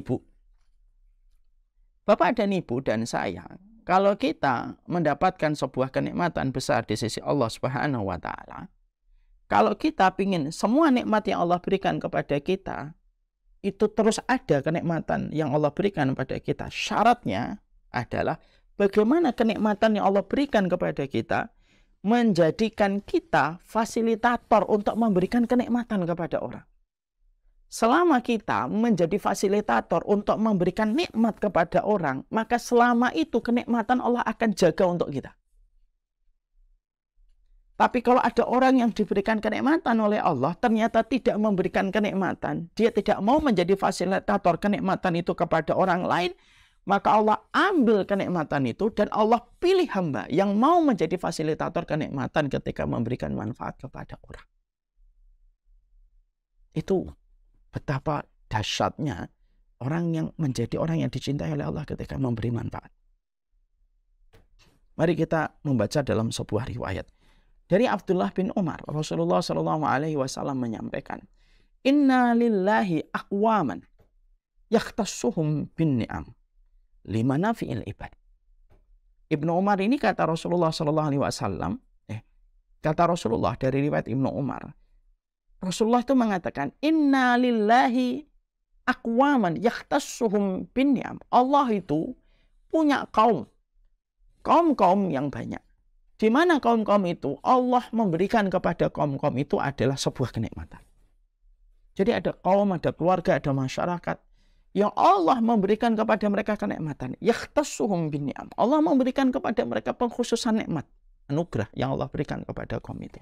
Ibu dan saya, kalau kita mendapatkan sebuah kenikmatan besar di sisi Allah Subhanahu wa Ta'ala, kalau kita ingin semua nikmat yang Allah berikan kepada kita itu terus ada kenikmatan yang Allah berikan kepada kita, syaratnya adalah bagaimana kenikmatan yang Allah berikan kepada kita menjadikan kita fasilitator untuk memberikan kenikmatan kepada orang. Selama kita menjadi fasilitator untuk memberikan nikmat kepada orang, maka selama itu kenikmatan Allah akan jaga untuk kita. Tapi kalau ada orang yang diberikan kenikmatan oleh Allah, ternyata tidak memberikan kenikmatan, dia tidak mau menjadi fasilitator kenikmatan itu kepada orang lain, maka Allah ambil kenikmatan itu dan Allah pilih hamba yang mau menjadi fasilitator kenikmatan ketika memberikan manfaat kepada orang. Itu betapa dahsyatnya orang yang menjadi orang yang dicintai oleh Allah ketika memberi manfaat. Mari kita membaca dalam sebuah riwayat dari Abdullah bin Umar. Rasulullah SAW menyampaikan, Inna lillahi aqwaman yakhtassuhum bin ni'am lima nafi'il ibad. Ibnu Umar ini kata Rasulullah SAW, kata Rasulullah dari riwayat Ibnu Umar, Rasulullah itu mengatakan, Inna lillahi aqwaman yakhtassuhum bin ni'am. Allah itu punya kaum yang banyak. Di mana kaum-kaum itu Allah memberikan kepada kaum-kaum itu adalah sebuah kenikmatan. Jadi ada kaum, ada keluarga, ada masyarakat yang Allah memberikan kepada mereka kenikmatan. Yakhtassuhum bin ni'am. Allah memberikan kepada mereka pengkhususan nikmat, anugerah yang Allah berikan kepada kaum itu.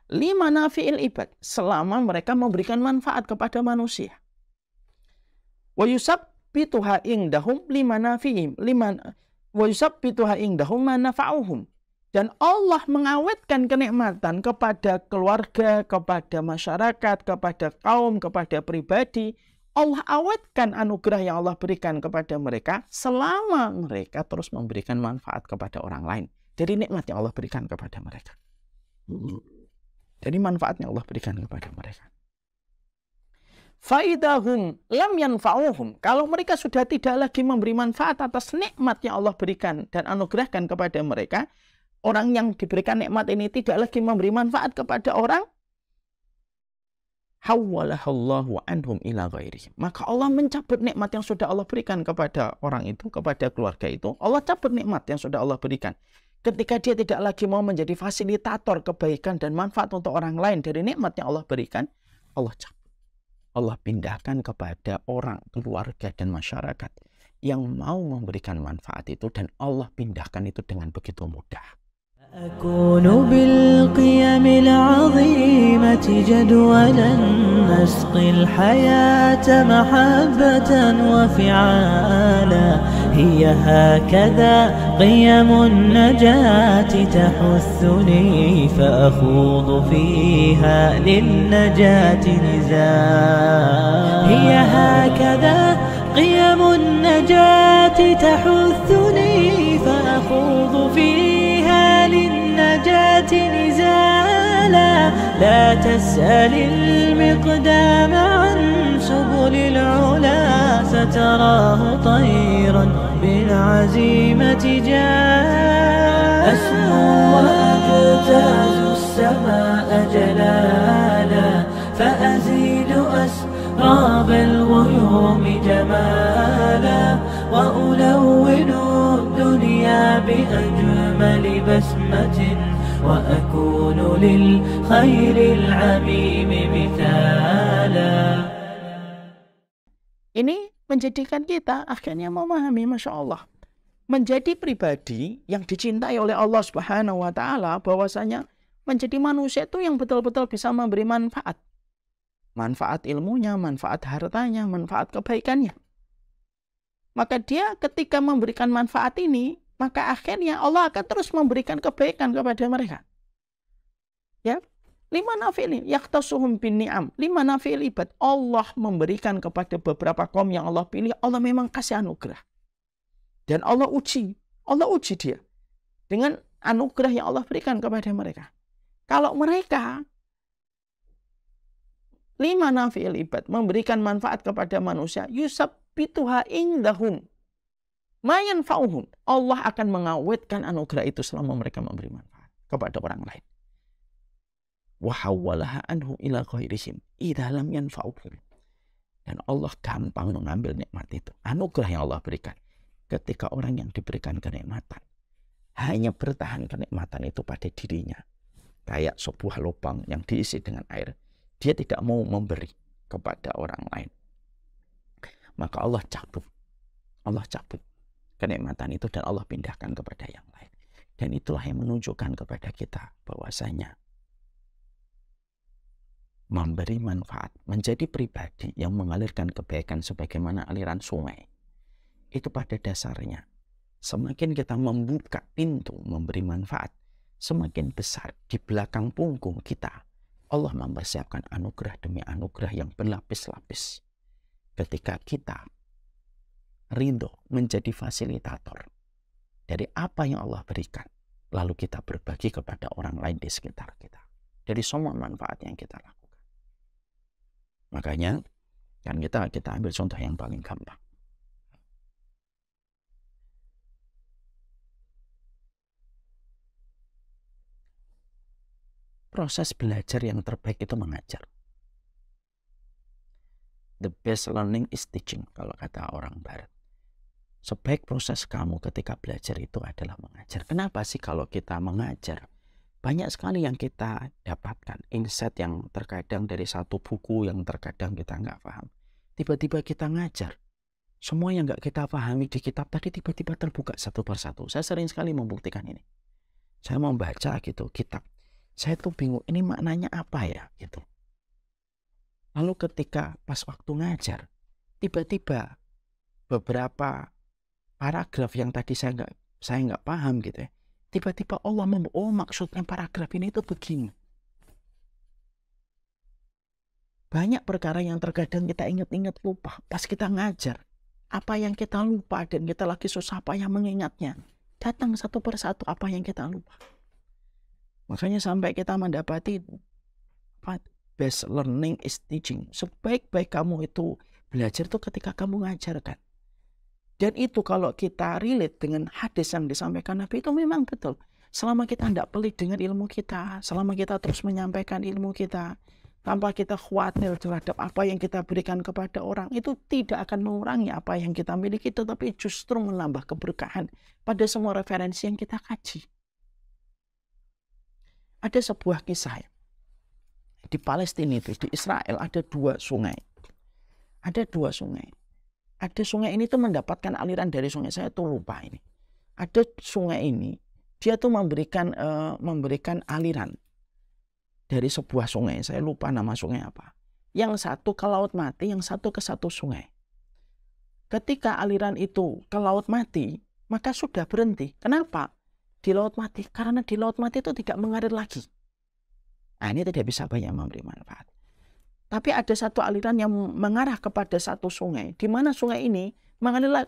Lima nafi'il ibad, selama mereka memberikan manfaat kepada manusia. Wa yusabbituha indahum lima nafi'im, wa yusabbituha indahum ma nafa'uhum. Dan Allah mengawetkan kenikmatan kepada keluarga, kepada masyarakat, kepada kaum, kepada pribadi. Allah awetkan anugerah yang Allah berikan kepada mereka selama mereka terus memberikan manfaat kepada orang lain. Dari nikmat yang Allah berikan kepada mereka. Dari manfaat yang Allah berikan kepada mereka. Faidahum lam yanfa'uhum. Kalau mereka sudah tidak lagi memberi manfaat atas nikmat yang Allah berikan dan anugerahkan kepada mereka, orang yang diberikan nikmat ini tidak lagi memberi manfaat kepada orang, hawwalahallahu anhum ila ghairihim. Maka Allah mencabut nikmat yang sudah Allah berikan kepada orang itu, kepada keluarga itu. Allah cabut nikmat yang sudah Allah berikan. Ketika dia tidak lagi mau menjadi fasilitator kebaikan dan manfaat untuk orang lain dari nikmat yang Allah berikan, Allah cabut. Allah pindahkan kepada orang, keluarga, dan masyarakat yang mau memberikan manfaat itu, dan Allah pindahkan itu dengan begitu mudah. أكون بالقيم العظيمة جدولا نسقي الحياة محبة وفعالا هي هكذا قيم النجاة تحثني فأخوض فيها للنجاة نزالا هي هكذا قيم النجاة تحثني فأخوض فيها للنجاة نزالا لا تسأل المقدام عن سبل العلا ستراه طيرا بالعزيمة جاء أسمو وأجتاز السماء جلالا فأزيد أسراب الغيوم جمالا وألون الدنيا بأجمل بسمة وأكون للخير العميم مثالا. Ini menjadikan kita akhirnya memahami, Masya Allah, menjadi pribadi yang dicintai oleh Allah Subhanahu wa Ta'ala, bahwasanya menjadi manusia itu yang betul-betul bisa memberi manfaat. Manfaat ilmunya, manfaat hartanya, manfaat kebaikannya. Maka dia ketika memberikan manfaat ini, maka akhirnya Allah akan terus memberikan kebaikan kepada mereka. Ya, lima nafi'il yakhtassuhum bin ni'am, lima nafi'il ibad. Allah memberikan kepada beberapa kaum yang Allah pilih, Allah memang kasih anugerah. Dan Allah uji dia dengan anugerah yang Allah berikan kepada mereka. Kalau mereka lima nafi'il ibad memberikan manfaat kepada manusia, yusabbituha indahum ma yanfa'uhum. Allah akan mengawetkan anugerah itu selama mereka memberi manfaat kepada orang lain. Wa hawwalaha anhu ila ghairihim idza lam yanfa'uhum. Dan Allah gampang mengambil nikmat itu, anugerah yang Allah berikan. Ketika orang yang diberikan kenikmatan hanya bertahan kenikmatan itu pada dirinya, kayak sebuah lubang yang diisi dengan air, dia tidak mau memberi kepada orang lain, maka Allah cabut kenikmatan itu dan Allah pindahkan kepada yang lain. Dan itulah yang menunjukkan kepada kita bahwasanya memberi manfaat, menjadi pribadi yang mengalirkan kebaikan sebagaimana aliran sungai, itu pada dasarnya semakin kita membuka pintu memberi manfaat, semakin besar di belakang punggung kita Allah mempersiapkan anugerah demi anugerah yang berlapis-lapis. ketika kita ridho menjadi fasilitator dari apa yang Allah berikan, lalu kita berbagi kepada orang lain di sekitar kita dari semua manfaat yang kita lakukan. Makanya kan kita ambil contoh yang paling gampang. Proses belajar yang terbaik itu mengajar. The best learning is teaching, kalau kata orang Barat. Sebaik proses kamu ketika belajar itu adalah mengajar. Kenapa sih kalau kita mengajar? Banyak sekali yang kita dapatkan, insight yang terkadang dari satu buku yang terkadang kita nggak paham. Tiba-tiba kita ngajar. Semua yang nggak kita pahami di kitab tadi tiba-tiba terbuka satu persatu. Saya sering sekali membuktikan ini. Saya mau baca gitu kitab. Saya tuh bingung, ini maknanya apa ya? Gitu. Lalu ketika pas waktu ngajar, tiba-tiba beberapa paragraf yang tadi saya nggak paham gitu ya. Tiba-tiba Allah maksudnya paragraf ini itu begini. Banyak perkara yang terkadang kita ingat-ingat lupa. Pas kita ngajar, apa yang kita lupa dan kita lagi susah payah mengingatnya, datang satu persatu apa yang kita lupa. Makanya sampai kita mendapati best learning is teaching. Sebaik-baik kamu itu belajar itu ketika kamu ngajarkan. Dan itu kalau kita relate dengan hadis yang disampaikan Nabi itu memang betul. Selama kita tidak pelit dengan ilmu kita, selama kita terus menyampaikan ilmu kita, tanpa kita khawatir terhadap apa yang kita berikan kepada orang, itu tidak akan mengurangi apa yang kita miliki, tetapi justru menambah keberkahan pada semua referensi yang kita kaji. Ada sebuah kisah di Palestina itu, di Israel ada dua sungai. Ada dua sungai. Ada sungai ini tuh mendapatkan aliran dari sungai, saya tuh lupa ini. Ada sungai ini, dia tuh memberikan aliran dari sebuah sungai. Saya lupa nama sungai apa. Yang satu ke Laut Mati, yang satu ke satu sungai. Ketika aliran itu ke Laut Mati, maka sudah berhenti. Kenapa? Di Laut Mati, karena di Laut Mati itu tidak mengalir lagi. Nah, ini tidak bisa banyak memberi manfaat. Tapi ada satu aliran yang mengarah kepada satu sungai, di mana sungai ini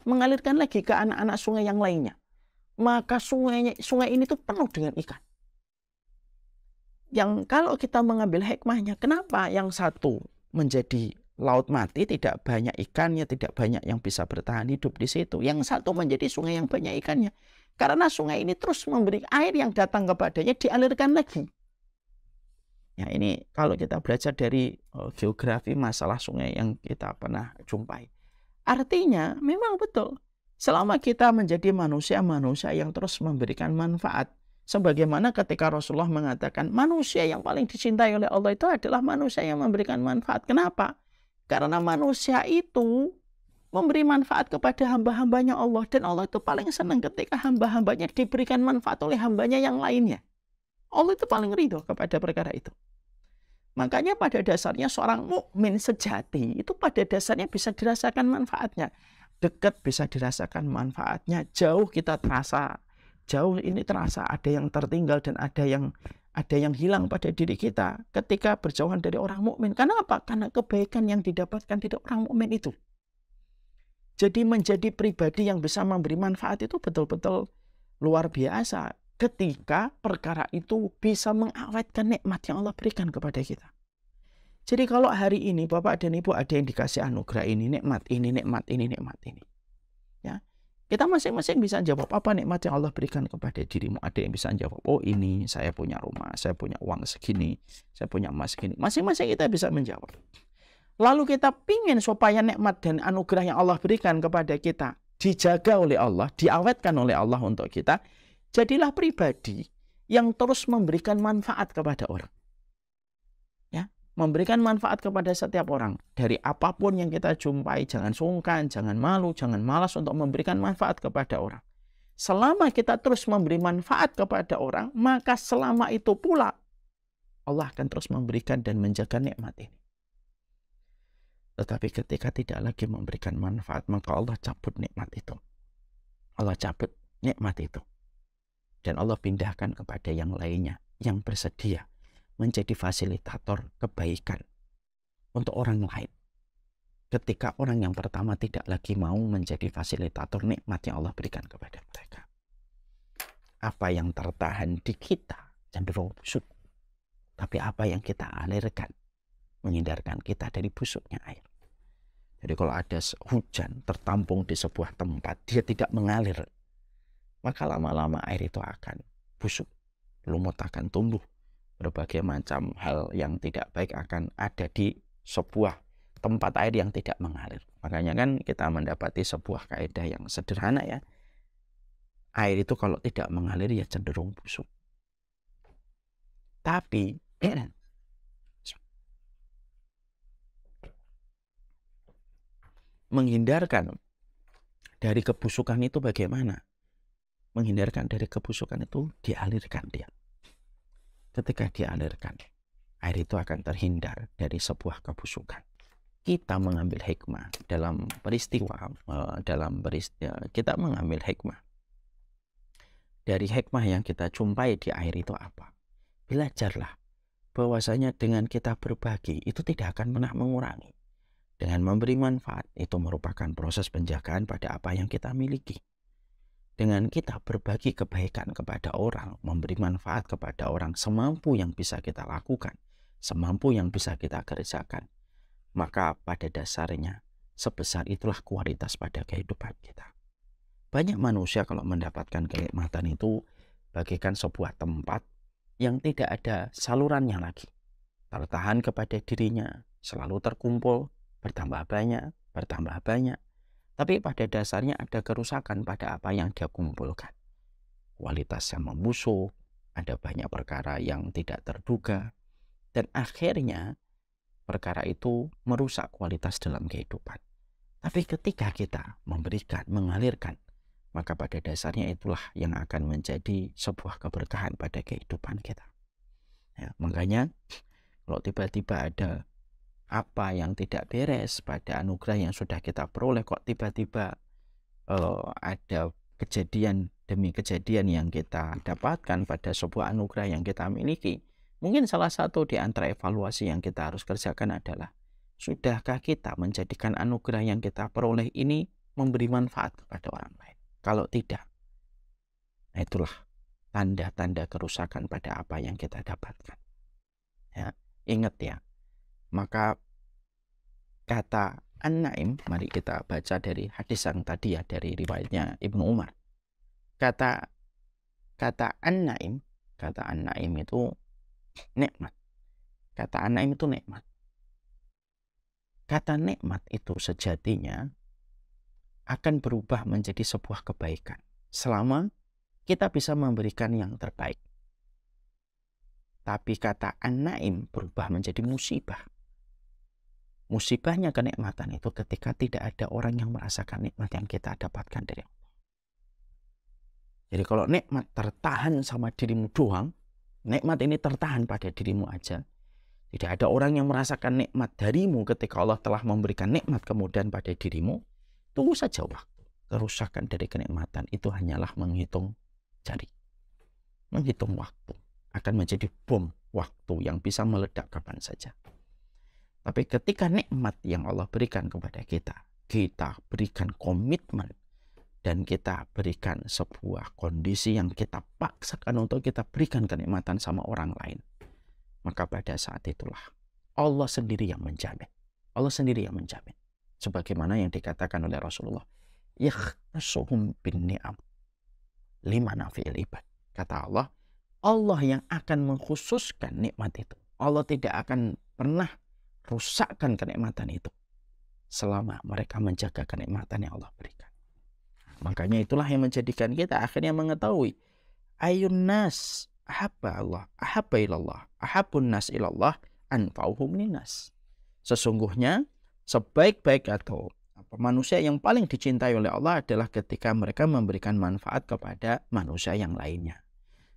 mengalirkan lagi ke anak-anak sungai yang lainnya. Maka sungai ini tuh penuh dengan ikan. Yang kalau kita mengambil hikmahnya, kenapa yang satu menjadi Laut Mati, tidak banyak ikannya, tidak banyak yang bisa bertahan hidup di situ. Yang satu menjadi sungai yang banyak ikannya. Karena sungai ini terus memberi air yang datang kepadanya dialirkan lagi. Ya, ini kalau kita belajar dari geografi masalah sungai yang kita pernah jumpai. Artinya memang betul. Selama kita menjadi manusia yang terus memberikan manfaat. Sebagaimana ketika Rasulullah mengatakan manusia yang paling dicintai oleh Allah itu adalah manusia yang memberikan manfaat. Kenapa? Karena manusia itu memberi manfaat kepada hamba-hambanya Allah. Dan Allah itu paling senang ketika hamba-hambanya diberikan manfaat oleh hambanya yang lainnya. Allah itu paling ridho kepada perkara itu. Makanya pada dasarnya seorang mukmin sejati itu pada dasarnya bisa dirasakan manfaatnya. Dekat bisa dirasakan manfaatnya. Jauh kita terasa. Jauh ini terasa ada yang tertinggal dan ada yang hilang pada diri kita ketika berjauhan dari orang mukmin. Kenapa? Karena kebaikan yang didapatkan dari orang mukmin itu. Jadi menjadi pribadi yang bisa memberi manfaat itu betul-betul luar biasa ketika perkara itu bisa mengawetkan nikmat yang Allah berikan kepada kita. Jadi kalau hari ini Bapak dan Ibu ada yang dikasih anugerah ini, nikmat ini, nikmat ini, nikmat ini. Ya, kita masing-masing bisa jawab apa nikmat yang Allah berikan kepada dirimu. Ada yang bisa jawab, oh ini saya punya rumah, saya punya uang segini, saya punya emas segini. Masing-masing kita bisa menjawab. Lalu kita pingin supaya nikmat dan anugerah yang Allah berikan kepada kita dijaga oleh Allah, diawetkan oleh Allah untuk kita. Jadilah pribadi yang terus memberikan manfaat kepada orang. Ya, memberikan manfaat kepada setiap orang. Dari apapun yang kita jumpai, jangan sungkan, jangan malu, jangan malas untuk memberikan manfaat kepada orang. Selama kita terus memberi manfaat kepada orang, maka selama itu pula Allah akan terus memberikan dan menjaga nikmat ini. Tetapi ketika tidak lagi memberikan manfaat, maka Allah cabut nikmat itu. Allah cabut nikmat itu. Dan Allah pindahkan kepada yang lainnya, yang bersedia menjadi fasilitator kebaikan untuk orang lain. ketika orang yang pertama tidak lagi mau menjadi fasilitator nikmat yang Allah berikan kepada mereka. Apa yang tertahan di kita cenderung busuk. Tapi apa yang kita alirkan menghindarkan kita dari busuknya air. Jadi kalau ada hujan tertampung di sebuah tempat, dia tidak mengalir, maka lama-lama air itu akan busuk, lumut akan tumbuh, berbagai macam hal yang tidak baik akan ada di sebuah tempat air yang tidak mengalir. Makanya kan kita mendapati sebuah kaidah yang sederhana ya, air itu kalau tidak mengalir ya cenderung busuk. Tapi menghindarkan dari kebusukan itu bagaimana? Menghindarkan dari kebusukan itu dialirkan dia. Ketika dialirkan, air itu akan terhindar dari sebuah kebusukan. Kita mengambil hikmah dalam peristiwa, kita mengambil hikmah. Dari hikmah yang kita jumpai di air itu apa? Belajarlah bahwasanya dengan kita berbagi itu tidak akan pernah mengurangi. Dengan memberi manfaat itu merupakan proses penjagaan pada apa yang kita miliki. Dengan kita berbagi kebaikan kepada orang, memberi manfaat kepada orang semampu yang bisa kita lakukan, semampu yang bisa kita kerjakan, maka pada dasarnya sebesar itulah kualitas pada kehidupan kita. Banyak manusia kalau mendapatkan kenikmatan itu bagaikan sebuah tempat yang tidak ada salurannya lagi. Tertahan kepada dirinya, selalu terkumpul, bertambah banyak. Tapi pada dasarnya ada kerusakan pada apa yang dia kumpulkan. Kualitasnya membusuk, ada banyak perkara yang tidak terduga, dan akhirnya perkara itu merusak kualitas dalam kehidupan. Tapi ketika kita memberikan, mengalirkan, maka pada dasarnya itulah yang akan menjadi sebuah keberkahan pada kehidupan kita. Ya, makanya kalau tiba-tiba ada apa yang tidak beres pada anugerah yang sudah kita peroleh, kok tiba-tiba ada kejadian demi kejadian yang kita dapatkan pada sebuah anugerah yang kita miliki. Mungkin salah satu di antara evaluasi yang kita harus kerjakan adalah, sudahkah kita menjadikan anugerah yang kita peroleh ini memberi manfaat kepada orang lain? Kalau tidak, nah itulah tanda-tanda kerusakan pada apa yang kita dapatkan. Ya, ingat ya. Maka kata An-Naim, mari kita baca dari hadis yang tadi ya, dari riwayatnya Ibnu Umar. Kata An-Naim itu nikmat. Kata An-Naim itu nikmat. Kata nikmat itu sejatinya akan berubah menjadi sebuah kebaikan selama kita bisa memberikan yang terbaik. Tapi kata An-Naim berubah menjadi musibah. Musibahnya kenikmatan itu ketika tidak ada orang yang merasakan nikmat yang kita dapatkan dari Allah. Jadi kalau nikmat tertahan sama dirimu doang, nikmat ini tertahan pada dirimu aja, tidak ada orang yang merasakan nikmat darimu ketika Allah telah memberikan nikmat kemudian pada dirimu, tunggu saja waktu. Kerusakan dari kenikmatan itu hanyalah menghitung jari. Menghitung waktu. Akan menjadi bom waktu yang bisa meledak kapan saja. Tapi ketika nikmat yang Allah berikan kepada kita, kita berikan komitmen dan kita berikan sebuah kondisi yang kita paksakan untuk kita berikan kenikmatan sama orang lain, maka pada saat itulah Allah sendiri yang menjamin. Allah sendiri yang menjamin. Sebagaimana yang dikatakan oleh Rasulullah, yakhtassuhum bin ni'am lima nafi'il ibad. Kata Allah, Allah yang akan mengkhususkan nikmat itu. Allah tidak akan pernah rusakkan kenikmatan itu selama mereka menjaga kenikmatan yang Allah berikan. Makanya itulah yang menjadikan kita akhirnya mengetahui ayun nas ahabba Allah, ahabba ilallah, ahabbun nas ilallah, anfa'uhum linnas. Sesungguhnya sebaik-baik atau manusia yang paling dicintai oleh Allah adalah ketika mereka memberikan manfaat kepada manusia yang lainnya.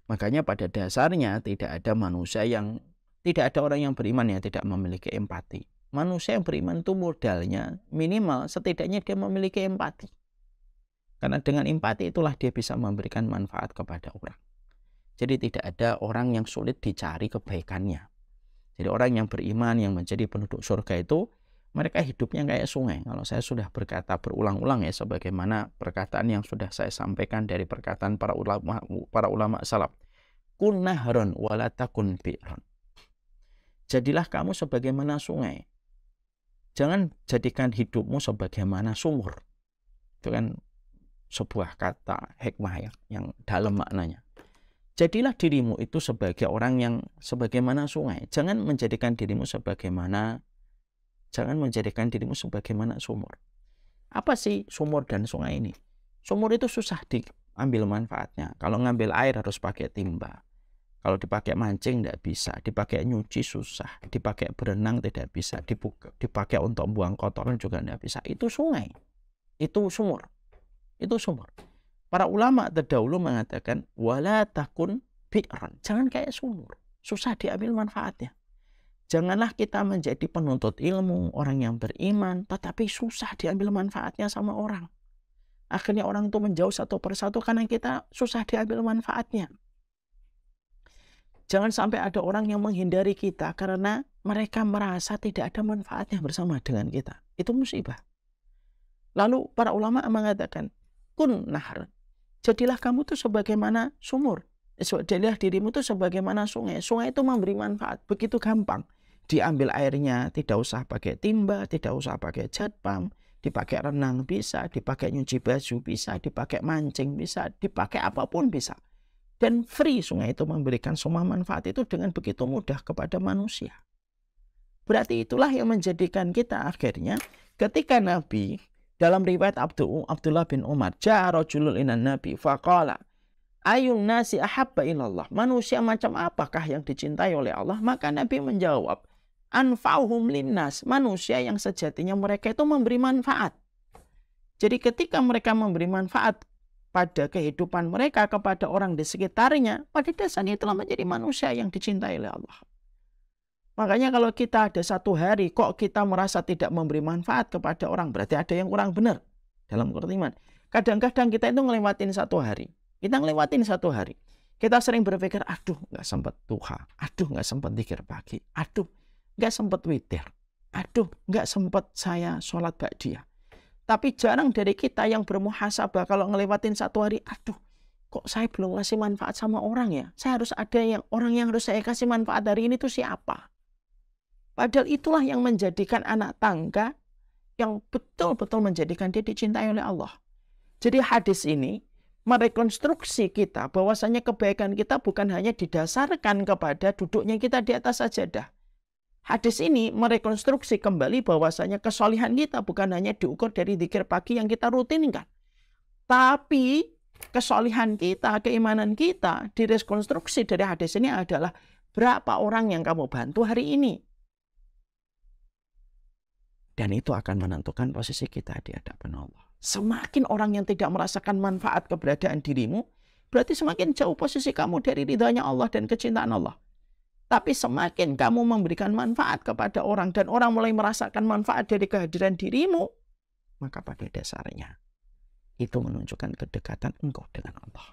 Makanya pada dasarnya tidak ada orang yang beriman yang tidak memiliki empati. Manusia yang beriman itu modalnya minimal setidaknya dia memiliki empati. Karena dengan empati itulah dia bisa memberikan manfaat kepada orang. Jadi tidak ada orang yang sulit dicari kebaikannya. Jadi orang yang beriman yang menjadi penduduk surga itu Mereka hidupnya kayak sungai. Kalau saya sudah berkata berulang-ulang ya, sebagaimana perkataan yang sudah saya sampaikan dari perkataan para ulama salaf. Kun nahron wala takun bi'ron. Jadilah kamu sebagaimana sungai. Jangan jadikan hidupmu sebagaimana sumur. Itu kan sebuah kata hikmah ya, yang dalam maknanya. Jadilah dirimu itu sebagai orang yang sebagaimana sungai. Jangan menjadikan dirimu sebagaimana sumur. Apa sih sumur dan sungai ini? Sumur itu susah diambil manfaatnya. Kalau ngambil air harus pakai timba. Kalau dipakai mancing tidak bisa. Dipakai nyuci susah. Dipakai berenang tidak bisa. Dipakai untuk buang kotoran juga tidak bisa. Itu sungai. Itu sumur. Itu sumur. Para ulama terdahulu mengatakan, wala takun bi'ran. Jangan kayak sumur. Susah diambil manfaatnya. Janganlah kita menjadi penuntut ilmu, orang yang beriman, tetapi susah diambil manfaatnya sama orang. Akhirnya orang itu menjauh satu persatu karena kita susah diambil manfaatnya. Jangan sampai ada orang yang menghindari kita karena mereka merasa tidak ada manfaatnya bersama dengan kita. Itu musibah. Lalu para ulama mengatakan, kun nahar. Jadilah kamu tuh sebagaimana sumur. Jadilah dirimu tuh sebagaimana sungai. Sungai itu memberi manfaat. Begitu gampang. Diambil airnya, tidak usah pakai timba, tidak usah pakai jet pump, dipakai renang bisa, dipakai nyuci baju bisa, dipakai mancing bisa, dipakai apapun bisa. Dan free, sungai itu memberikan semua manfaat itu dengan begitu mudah kepada manusia. Berarti itulah yang menjadikan kita akhirnya ketika Nabi, dalam riwayat Abdullah bin Umar, ja'a rajulun ilan Nabi faqala ayun nasi ahabba ilallah. Manusia macam apakah yang dicintai oleh Allah? Maka Nabi menjawab, anfa'uhum linnas. Manusia yang sejatinya mereka itu memberi manfaat. Jadi ketika mereka memberi manfaat pada kehidupan mereka kepada orang di sekitarnya, pada dasarnya itulah menjadi manusia yang dicintai oleh Allah. Makanya kalau kita ada satu hari kok kita merasa tidak memberi manfaat kepada orang, berarti ada yang kurang benar dalam iman. Kadang-kadang kita itu ngelewatin satu hari. Kita sering berpikir, aduh nggak sempat duha, aduh nggak sempat zikir pagi, aduh nggak sempat witir, aduh nggak sempat saya sholat ba'diyah. Tapi jarang dari kita yang bermuhasabah kalau ngelewatin satu hari, aduh kok saya belum ngasih manfaat sama orang ya. Saya harus ada orang yang harus saya kasih manfaat hari ini tuh siapa. Padahal itulah yang menjadikan anak tangga yang betul-betul menjadikan dia dicintai oleh Allah. Jadi hadis ini merekonstruksi kita bahwasanya kebaikan kita bukan hanya didasarkan kepada duduknya kita di atas sajadah. Hadis ini merekonstruksi kembali bahwasanya kesolihan kita bukan hanya diukur dari zikir pagi yang kita rutinkan. Tapi kesolihan kita, keimanan kita direkonstruksi dari hadis ini adalah berapa orang yang kamu bantu hari ini. Dan itu akan menentukan posisi kita di hadapan Allah. Semakin orang yang tidak merasakan manfaat keberadaan dirimu, berarti semakin jauh posisi kamu dari ridhanya Allah dan kecintaan Allah. Tapi semakin kamu memberikan manfaat kepada orang dan orang mulai merasakan manfaat dari kehadiran dirimu, maka pada dasarnya itu menunjukkan kedekatan engkau dengan Allah.